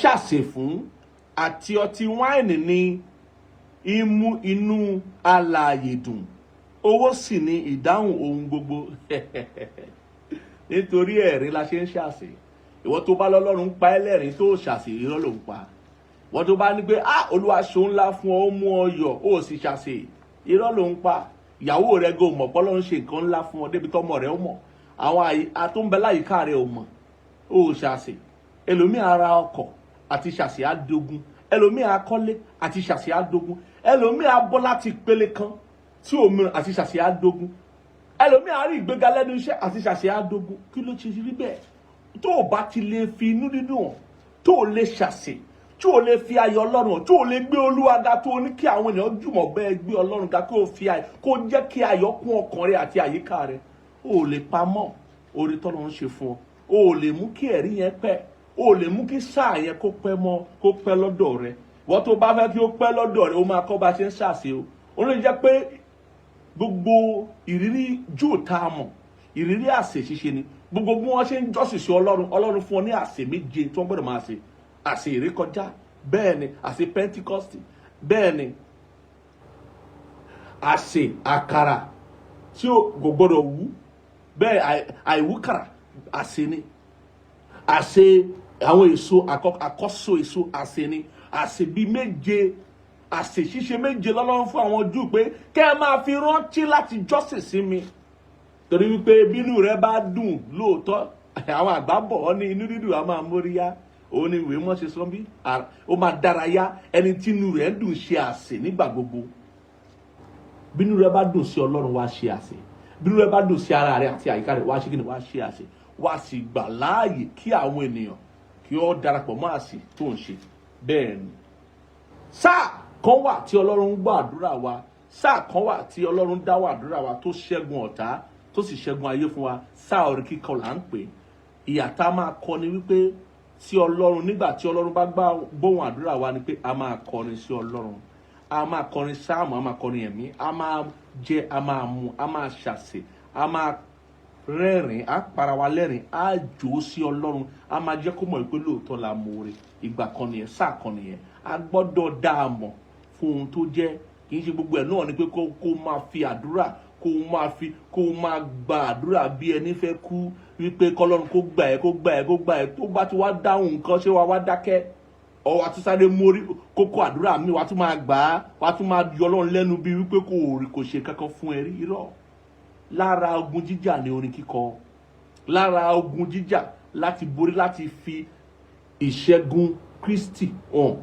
Speaker 1: ṣàsè fún, àti ọtí wáìnì ni imú inú alààyè dùn, owó sì ni ìdáhùn ohun gbogbo. Nítorí ẹ̀rín la ṣe ń ṣàsè. Ìwọ tó bá lọ́lọ́run pa ẹlẹ́rìn tó ṣàsè, irọ́ ló ń pa. Ìwọ tó bá ní pé Olúwa ṣe ńlá fún ọ, ó mú ọ yọ̀, ó sì ṣàsè, irọ́ ló ń pa. Ìyàwó rẹ go mọ̀ pé Ọlọ́run ṣe nǹkan ńlá fún ọ débi tọ́mọ rẹ ó mọ̀. Àwọn àtúnbẹ láyìíká rẹ ò mọ̀, ó ṣàsè. Ẹlòmíì ara ọkọ̀ àti ṣàsè àdógún, ẹlòmíì akọ́lé àti ṣàsè àdógún, ẹlòmíì abọ́ láti ìpele kan tí òmìnira àti ṣàsè àdógún, ẹlòmíì àárí ìgbéga lẹ́nu iṣẹ́ àti ṣàsè àdógún. Kí ló ti rí bẹ́ẹ̀? Tó o bá ti lè fi inú dídùn, tó o lè ṣàsè, tí o lè fi ayọ̀ Ọlọ́run, tí o lè gbé Olúwa ga, tó o ní kí àwọn ènìyàn jùmọ̀ bẹ́ẹ̀ gbé Ọlọ́run ga, kó o fi ayọ̀, kó o jẹ́ kí ayọ̀ kún ọkàn rẹ àti àyíká rẹ, o lè pamọ́ oore t'Ọlọ́run ṣe fún ọ, o lè mú kí ẹ̀rí yẹn pẹ́, o lè mú kí sáà yẹn kó pẹ́ lọ́dọ̀ rẹ. Wọ́n tó bá fẹ́ kí ó pẹ́ lọ́dọ̀ rẹ, o máa kọ́ bá ṣe ń ṣàsè o. Ó lè jẹ́ pé gbogbo ìrírí Júù tá a mọ̀, ìrírí àsè ṣíṣe ni. Gbogbo bí wọ́n ṣe ń jọ́sìn sí Ọlọ́run fún ọ ní àsè méje tí wọ́n gbọ́dọ̀ máa ṣe. Àsè ìrékọjá, bẹ́ẹ̀ ni àsè Pentecost, bẹ́ẹ̀ ni àsè àkàrà tí ó gbọ́dọ̀ wú, bẹ́ẹ̀ àìwúkàrà àsè ni. Àsè àwọn èso àkọ́so èso àsè ni. Àsè bíi méje, àsè ṣíṣe méje lọ́lọ́run fún àwọn Júù pé kẹ́ ẹ máa fi rántí láti jọ́sìn sí mi. Torí wípé bínú rẹ bá dùn lóòótọ́, àwọn àgbà bọ̀ ọ́ ní inú dídùn á máa móríyá. Òun ni ìwé mọ́ ṣe sọ bí ó máa dárayá ẹni tí inú rẹ̀ dùn ṣe àsè nígbà gbogbo. Bínú rẹ bá dùn sí Ọlọ́run, wá ṣe àsè. Bínú rẹ bá dùn sí ara rẹ àti àyíká rẹ, wá ṣe kíni, wá ṣe àsè. Wá sì gbà láàyè kí àwọn ènìyàn kí ó darapọ̀ mọ́ àsè tó ń ṣe. Bẹ́ẹ̀ ni sáà kan wà tí Ọlọ́run gbọ́ àdúrà wa, sáà kan wà tí Ọlọ́run dáwọ́ àdúrà wa tó ṣẹ́gun ọ̀tá, tó sì ṣẹ́gun ayé fún wa. Sáà orin kíkọ là ń pè. Ìyàtá máa kọ ni wípé tí Ọlọ́run, nígbà tí Ọlọ́run bá gbóhùn àdúrà wa, ni pé a máa kọrin sí Ọlọ́run, a máa kọrin sáàmù, a máa kọrin ẹ̀mí, a máa jẹ, a máa mu, a máa ṣàsè, a máa rẹ́rìn, a para wa lẹ́rìn, a jó sí Ọlọ́run, a máa jẹ́ kó mọ̀ pé lóòótọ́ la mọ̀ọ́re. Ìgbà kan nìyẹn, sáà kan nìyẹn. A gbọ́dọ̀ dá a mọ̀ fún ohun tó jẹ́. Kì í ṣe gbogbo ẹ̀ náà ni pé kó máa fi àdúrà, kó máa gba àdúrà bí ẹni fẹ́ kú, wípé k'Ọlọ́run kó gbà ẹ́. Tó bá ti wá dáhùn nǹkan, ṣé wá dákẹ́? Ọ wá tún sáré mórí kókó àdúrà mi, wá tún máa gbà á, wá tún máa yọ Ọlọ́run lẹ́nu bí wípé kò ṣe kankan fún ẹ rí. Irọ́. Lára ogun jíjà ni orin kíkọ. Lára ogun jíjà láti borí, láti fi ìṣẹ́gun Kristi hàn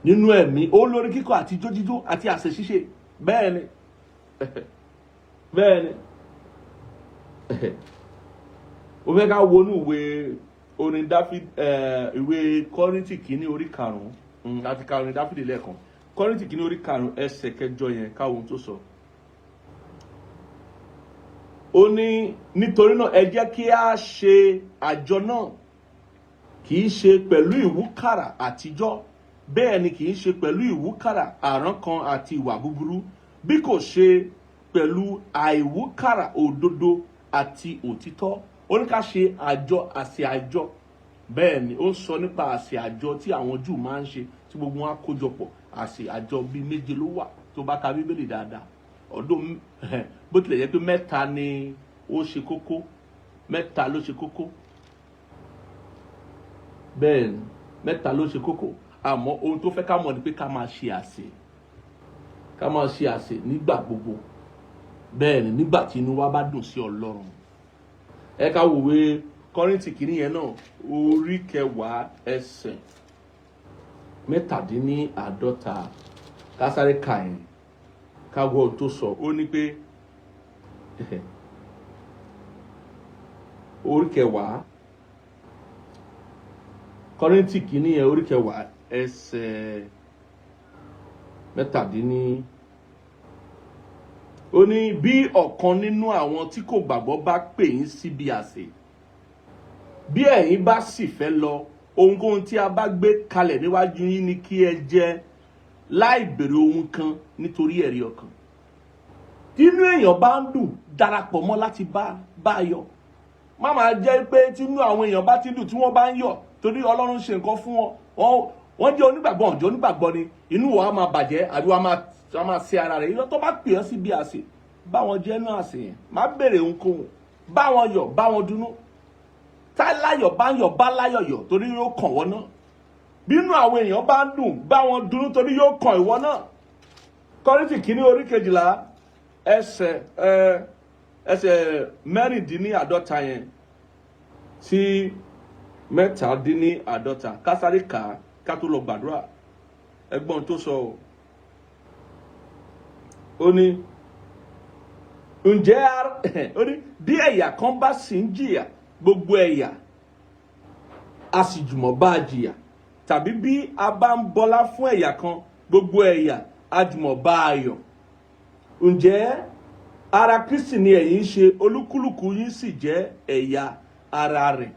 Speaker 1: nínú ẹ̀mí, olórin kíkọ àti ijó jíjó àti àsè ṣíṣe. Bẹ́ẹ̀ ni bẹ́ẹ̀ ni ó fẹ́ ká wọnú ìwé orin Dáfídì, ìwé Kọ́ríńtì kìíní orí 5, àti ka orin Dáfídì lẹ́ẹ̀kan. Kọ́ríńtì kìíní orí 5 ẹsẹ̀ 8 yẹn, káwọn ohun tó sọ. Ó ní nítorí náà ẹ jẹ́ kí a ṣe àjọ náà, kì í ṣe pẹ̀lú ìwúkàrà àtijọ́, bẹ́ẹ̀ ni kì í ṣe pẹ̀lú ìwúkàrà àrankàn àti ìwà búburú, bí kò ṣe pẹ̀lú àìwúkàrà òdodo àti òtítọ́. Ó ní ká ṣe àjọ, àsè àjọ. Bẹ́ẹ̀ ni ó ń sọ nípa àsè àjọ tí àwọn Júù máa ń ṣe, tí gbogbo wọn á kójọpọ̀. Àsè àjọ bíi méje ló wà tó bá ka Bíbélì dáadáa. Ọdún bó tilẹ̀ jẹ́ pé mẹ́ta ni ó ṣe kókó, mẹ́ta ló ṣe kókó. Bẹ́ẹ̀ ni mẹ́ta ló ṣe kókó. Àmọ́ ohun tó fẹ́ ká mọ̀ ni pé ká máa ṣe àsè, ká máa ṣe àsè nígbà gbogbo. Bẹ́ẹ̀ ni nígbà tí inú wa bá dùn sí Ọlọ́run. Ẹ ká wòwe Kọ́ríńtì kìíní yẹn náà, orí 10 ẹsẹ̀ 53. Ká sáré ka yẹn, ká gbọ́ ohun tó sọ. Ó ní pé orí 10 Kọ́ríńtì kìíní yẹn, orí 10 ẹsẹ̀ 53. Ó ní bí ọ̀kan nínú àwọn tí kò gbàgbọ́ bá pè yín síbi àsè, bí ẹ̀yin bá sì fẹ́ lọ, ohunkóhun tí a bá gbé kalẹ̀ níwájú yín ni kí ẹ jẹ, láì béèrè ohun kan nítorí ẹ̀rí ọkàn. Tí inú èèyàn bá ń dùn, darapọ̀ mọ́ láti bá a yọ̀. má máa jẹ́ pé tínú àwọn èèyàn bá ti dùn tí wọ́n bá ń yọ̀ torí Ọlọ́run ṣe nǹkan fún wọn wọ́n jẹ́ onígbàgbọ́ ọ̀jọ́ onígbàgbọ́ ni inú wa máa bàjẹ́ àbí wa máa ṣe ara rẹ̀ irọ́ tó bá pè ọ́ sí bí àṣẹ báwọn jẹ́ náà àṣẹ yẹn má béèrè ohunkóhun báwọn yọ̀ báwọn dunú tá láyọ̀ bá ń yọ̀ bá láyọ̀ yọ̀ torí yóò kàn wọ́n náà bínú àwọn èèyàn bá ń dùn báwọn dunú torí yóò kàn ìwọ náà. Kọ́ríńtì kìíní orí 12 ẹsẹ̀ mẹ́rìndínláàdọ́ta yẹn sí 17 kásáré kà ká tó lọ gbàdúrà ẹgbọ́n tó sọ ó ní ǹjẹ́ ó ní bí ẹ̀yà kan bá sì ń jìyà gbogbo ẹ̀yà a sì jùmọ̀ bá a jìyà tàbí bí a bá ń bọlá fún ẹ̀yà kan gbogbo ẹ̀yà a jùmọ̀ bá a yọ̀ ǹjẹ́ ara Kristi ni ẹ̀yin ṣe olúkúlùkù yín sì jẹ́ ẹ̀yà ara rẹ̀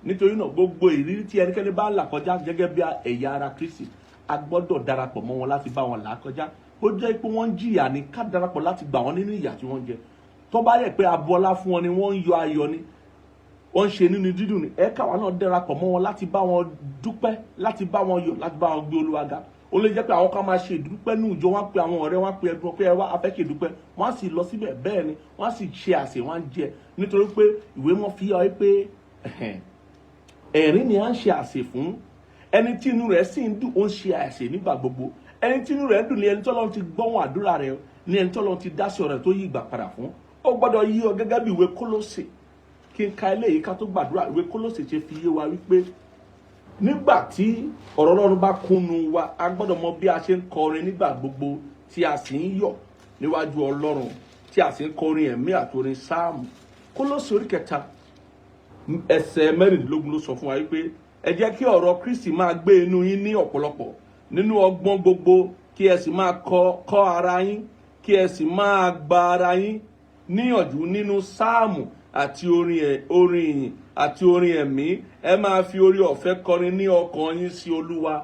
Speaker 1: nítorí náà gbogbo ìrírí tí ẹnikẹ́ni bá ń là kọjá gẹ́gẹ́ bí ẹ̀yà ara Kristi a gbọ́dọ̀ darapọ̀ mọ́ wọn láti bá wọn là kọjá ó jẹ́ pé wọ́n ń jìyà ní ká darapọ̀ láti gbà wọ́n nínú ìyà tí wọ́n jẹ tó bá yẹ pé abọ́lá fún wọn ni wọ́n ń yọ ayọ̀ ni wọ́n ń ṣe nínú dídùn ni ẹ káwa náà darapọ̀ mọ́ wọn láti bá wọn dúpẹ́ láti bá wọn yọ̀ láti bá wọn gbé Olúwa ga ó lè jẹ́ pé àwọn kan máa ṣe ìdúpẹ́ ní ìjọ wọn pe àwọn ọ̀rẹ́ wọn pe ẹdùn pé ẹ wá afẹ́kẹ́ ìdúpẹ́ wọ́n á sì lọ síbẹ̀ bẹ́ẹ̀ ni wọ́n á sì ṣe àsè wọ́n á jẹ nítorí pé ìwé wọn fi hàn pé ẹ̀rín ni à ń ṣe àsè fún ẹni tí inú rẹ̀ sì ń dùn ó ń ṣe àsè nígbà gbogbo ẹni tí inú rẹ̀ dùn ní ẹni tí Ọlọ́run ti gbọ́hùn àdúrà rẹ̀ ní ẹni tí Ọlọ́run ti dá sí ọ̀rẹ́ tó yí ìgbà padà fún ó gbọ́dọ̀ yí ọ gẹ́gẹ́ bí ìwé Kólósè kí n ka eléyìí ká tó gbàdúrà ìwé Kólósè ṣe fi yé wa wípé nígbà tí ọ̀rọ̀ Ọlọ́run bá kúnnu wa a gbọ́dọ̀ mọ bí a ṣe ń kọrin nígbà gbogbo tí a sì ń yọ̀ níwájú Ọlọ́run tí a sì ń kọrin ẹ̀mí àtòrin sáàmù Kólósè orí 3 ẹsẹ̀ 16 ló sọ fún wa wípé ẹ jẹ́ kí ọ̀rọ̀ Kristi máa gbé inú yín ní ọ̀pọ̀lọpọ̀ nínú ọgbọ́n gbogbo kí ẹ sì máa kọ́ ara yín kí ẹ sì máa gba ara yín níyànjú nínú sáàmù àti orin ìyìn àti orin ẹ̀mí ẹ máa fi orí ọ̀fẹ́ kọrin ní ọkàn yín sí Olúwa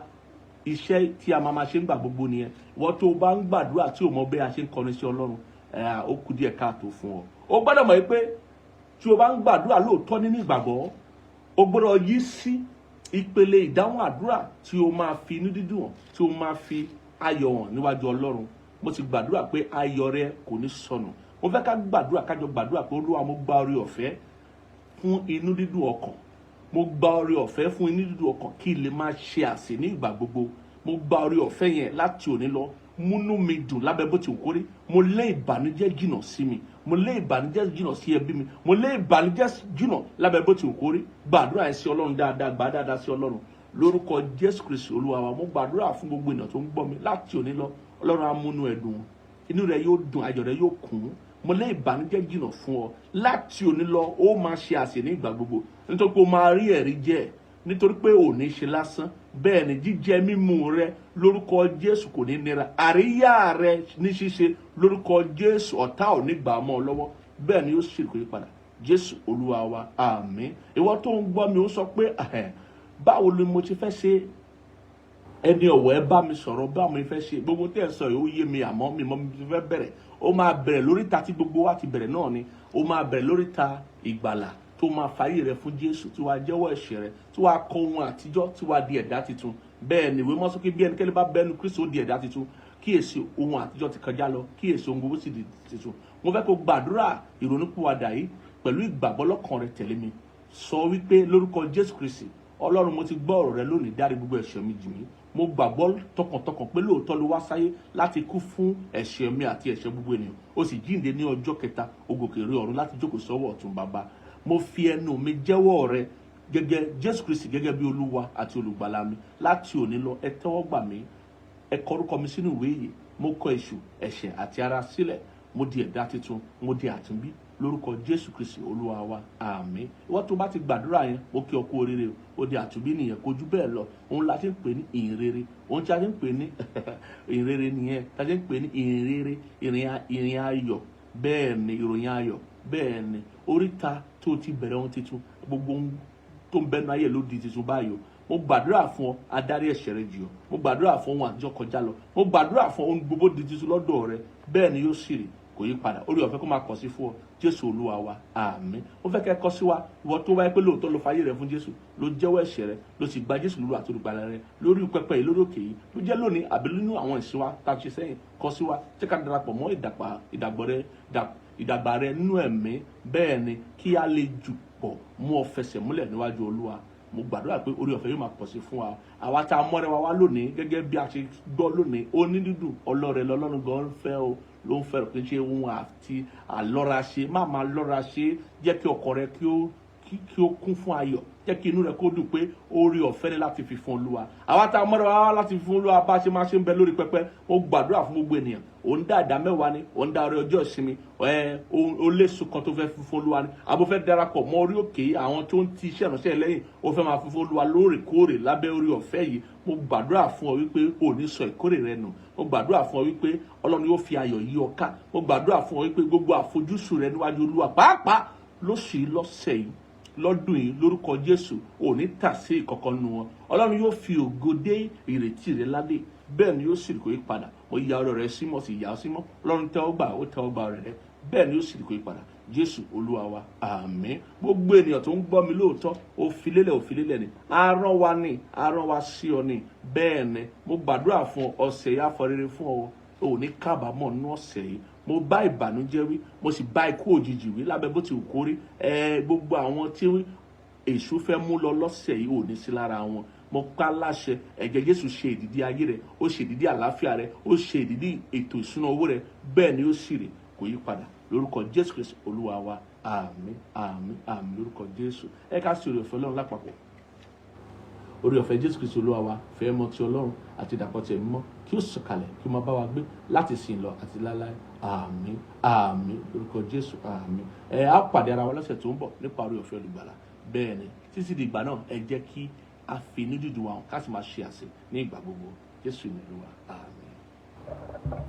Speaker 1: iṣẹ́ tí a máa ṣe ń gbà gbogbo nìyẹn wọ́n tó bá ń gbàdúrà tí ò mọ bẹ́ẹ̀ a ṣe ń kọrin sí Ọlọ́run ó kù díẹ̀ káàtó fún ọ o gbọ́dọ̀ mọ̀ pé tí o bá ń gbàdúrà lóòótọ́ nínú ìgbàgbọ́ o gbọ́dọ̀ yí sí ìpele ìdáhùn àdúrà tí o máa fi inú dídùn hàn tí o máa fi ayọ̀ hàn níwájú Ọlọ́run mo ti gbàdúrà pé ayọ̀ rẹ kò ní sọnù mo fẹ́ ká gbàdúrà kájọ gbàdúrà pé Olúwa mo gba oore ọ̀fẹ́ fún inú dídùn ọkàn mo gba oore ọ̀fẹ́ fún inú dídùn ọkàn kí n lè máa ṣe àsè ní ìgbà gbogbo mo gba oore ọ̀fẹ́ yẹn láti òní lọ múnú mi dùn lábẹ́ bó ti wù kórí mo lé ìbànújẹ́ jìnnà sí mi mo lé ìbànújẹ́ jìnnà sí ẹbí mi mo lé ìbànújẹ́ jìnnà lábẹ́ bó ti wù kórí gbàdúrà yẹn sí Ọlọ́run dáadáa gbà dáadáa sí Ọlọ́run lórúkọ Jésù Kristi Olúwa wa mo gbàdúrà fún gbogbo ènìyàn tó ń gbọ́ mi láti òní lọ Ọlọ́run á múnú ẹ dùn inú rẹ yóò dùn ayọ̀ rẹ yóò kún mo lé ìbànújẹ́ jìnnà fún ọ láti òní lọ ó máa ṣe àsè ní ìgbà gbogbo nítorí pé o máa rí ẹ̀rí jẹ́ nítorí pé ò ní ṣe lásán bẹ́ẹ̀ ni jíjẹ mímu rẹ lórúkọ Jésù kò ní nira àríyá rẹ ní ṣíṣe lórúkọ Jésù ọ̀tá ò ní gbà mọ́ ọ lọ́wọ́ bẹ́ẹ̀ ni ó sì kò yí padà Jésù Olúwa wa àmín ìwọ tó ń gbọ́ mi ó sọ pé báwo ni mo ti fẹ́ ṣe ẹni ọ̀wọ̀ ẹ bá mi sọ̀rọ̀ báwo ni fẹ́ ṣe gbogbo tẹ́ ẹ sọ yìí ó yé mi àmọ́ mi mọ́ mi ti fẹ́ bẹ̀rẹ̀ ó máa bẹ̀rẹ̀ lóríta tí gbogbo wa ti bẹ̀rẹ̀ náà ni ó máa bẹ̀rẹ̀ lóríta ìgbàlà tó máa fàyè rẹ fún Jésù tí wàá jẹ́wọ́ ẹ̀ṣẹ̀ rẹ tí wàá kọ̀ ohun àtijọ́ tí wàá di ẹ̀dá tuntun bẹ́ẹ̀ ni ìwé mọ́ sọ pé bí ẹnikẹ́ni bá bẹnu Kristi ó di ẹ̀dá tuntun kíyèsí ohun àtijọ́ ti kọjá lọ kíyèsí ohun gbogbo sì di tuntun mo fẹ́ kó gbàdúrà ìrònúpìwàdà yìí pẹ̀lú ìgbàgbọ́ lọ́kàn rẹ tẹ̀lé mi sọ wípé lórúkọ Jésù Kristi Ọlọ́run mo ti gbọ́ ọ̀rọ̀ rẹ lónìí dárí gbogbo ẹ̀ṣẹ̀ mi jì mí mo gbàgbọ́ tọkàntọkàn pé lóòótọ́ ló wá sáyé láti kú fún ẹ̀ṣẹ̀ mi àti ẹ̀ṣẹ̀ gbogbo ènìyàn ó sì jíǹde ní ọjọ́ kẹta ó gòkè rí ọ̀run láti jókòó sọ́wọ́ ọ̀tún bàbá mo fi ẹnu mi jẹ́wọ́ rẹ gẹ́gẹ́ Jésù Kristi gẹ́gẹ́ bí Olúwa àti olùgbàlà mi láti òní lọ ẹ tẹ́wọ́ gbà mí ẹ kọ orúkọ mi sínú ìwé yìí mo kọ èṣù ẹ̀ṣẹ̀ àti ara sílẹ̀ mo di ẹ̀dá tuntun mo di àtúnbí lórúkọ Jésù Kristi Olúwa wa àmín ìwọ tó bá ti gbàdúrà yẹn ó kí ọ kú oríire ó di àtúnbí nìyẹn kò jù bẹ́ẹ̀ lọ òun la ti ń pè ní ìhìnrere òun tí a ti ń pè ní ìhìnrere nìyẹn tí a ti ń pè ní ìhìnrere ìrìn ayọ̀ bẹ́ẹ̀ ni ìròyìn ayọ̀ bẹ́ẹ̀ ni oríta tó ti bẹ̀rẹ̀ ohun tuntun gbogbo ohun tó ń bẹnu ayé ló di tuntun báyìí mo gbàdúrà fún ọ adarí ẹ̀ṣẹ̀ rẹ jì ọ́ mo gbàdúrà fún ohun àtijọ́ kọjá lọ mo gbàdúrà fún ohun gbogbo di tuntun lọ́dọ̀ rẹ bẹ́ẹ̀ ni yóò sì rí kò yí padà, orí ọ̀fẹ́ kó máa kọ sí fún ọ Jésù Olúwa wa àmín. Ó fẹ́ kẹ́ kọ sí wa ìwọ tó wáyé pé lóòótọ́ ló fayé rẹ fún Jésù, ló jẹ́wọ́ ẹ̀ṣẹ̀ rẹ, ló sì gba Jésù lólúwa àti olùgbàlà rẹ lórí pẹpẹ yìí lórí òkè yìí, ló jẹ́ lónìí àbí nínú àwọn ìsìn wa tá a ṣe sẹ́yìn, kọ sí wa jẹ́ ká darapọ̀ mọ́ ìdàgbà rẹ nínú ẹ̀mí, bẹ́ẹ̀ ni kí a lè jùpọ̀ mú ọ fẹsẹ̀ múlẹ̀ níwájú Olúwa. Mo gbàdúrà pé orí ọ̀fẹ́ yóò máa pọ̀ sí fún wa. Àwa tá a mọ́rẹ́ wa wá lónìí gẹ́gẹ́ bí a ṣe gbọ́ lónìí, ó ní dídùn ọlọ́rẹ̀ lọ́lọ́run gan ń fẹ́ o, ló ń fẹ́ kí n ṣe ohun àti àlọ́ra ṣe, má máa lọ́ra ṣe, jẹ́ kí ọkọ rẹ kí ó kún fún ayọ̀, jẹ́ kí inú rẹ kó dùn pé orí ọ̀fẹ́ ni láti fi fún Olúwa. Àwa tá a mọ́rẹ́ wa wá láti fi fún Olúwa bá ṣe máa ṣe ń bẹ lórí pẹpẹ. Mo gbàdúrà fún gbogbo ènìyàn, òun dá ìdá mẹ́wàá ni, òun dá ọrẹ ọjọ́ ìsinmi, o léṣu kan tó fẹ́ fi fún Olúwa ni, àbò fẹ́ darapọ̀ mọ́ orí òkè àwọn tó ń ti iṣẹ́ ìránṣẹ́ lẹ́yìn, ó fẹ́ máa fi fún Olúwa lóòrèkóòrè lábẹ́ orí ọ̀fẹ́ yìí. Mo gbàdúrà fún ọ wípé ò ní sọ ìkórè rẹ nù. Mo gbàdúrà fún ọ wípé Ọlọ́run yóò fi ayọ̀ yí ọ ká. Mo gbàdúrà fún ọ wípé gbogbo àfojúsùn rẹ níwájú Olúwa pàápàá lóṣù yìí, lọ́sẹ̀ yìí, lọ́dún yìí, lórúkọ Jésù ò ní tà sí ìkọ̀kan nu wọn. Ọlọ́run yóò fi ògo dé ìrètí rẹ ládé, bẹ́ẹ̀ ni yóò sì kó yí padà. Mo ya ọ̀rọ̀ rẹ símọ́ sí ìyá símọ́, Ọlọ́run tẹ́wọ́ gbà, ó tẹ́wọ́ gbà rẹ̀, bẹ́ẹ̀ ni yóò sì kó yí padà. Jésù Olúwa wa àmín. Gbogbo ènìyàn tó ń gbọ́ mi lóòótọ́, ó fi lélẹ̀ ni, arán wa sí ọ ni, bẹ́ẹ̀ ni mo gbàdúrà fún ọ̀sẹ̀ yìí àfọrẹ́rẹ́ fún ọ, ò ní kábàámọ̀ nínú ọ̀sẹ̀ yìí. Mo bá ìbànújẹ́ wí, mo sì bá ikú òjijì wí lábẹ́ bó ti wù kó rí. Gbogbo àwọn tí èṣù fẹ́ mú lọ lọ́sẹ̀ yìí ò ní sí lára wọn. Mo pa láṣẹ, ẹ̀jẹ̀ Jésù ṣe ìdìdí ayé rẹ, ó ṣe ìdìdí àlàáfíà rẹ, ó ṣe ìdìdí ètò ìṣúná owó rẹ, bẹ́ẹ̀ ni ó sì rè, kò yí padà lórúkọ Jésù Kristi Olúwa wa àmín àmín àmín lórúkọ Jésù. Ẹ ká sí orí ọ̀fẹ́ Ọlọ́run lápapọ̀. Orí ọ̀fẹ́ Jésù Kristi Olúwa wa, fẹ́ mọ́ ti Ọlọ́run àti ìdàpọ̀ ti Ẹ̀mí Mímọ́ kí ó sọ̀kalẹ̀ kí ó máa bá wa gbé láti sìn lọ àti láéláé àmín àmín lórúkọ Jésù àmín. Á pàdé ara wa lọ́sẹ̀ tó ń bọ̀ nípa orí ọ̀fẹ́ olùgbàlà. Bẹ́ẹ̀ ni títí di ìgbà náà ẹ jẹ́ kí a fi inú dídùn wa hàn ká sì máa ṣe àsè ní ìgbà gbogbo. Jésù ni Olúwa àmín.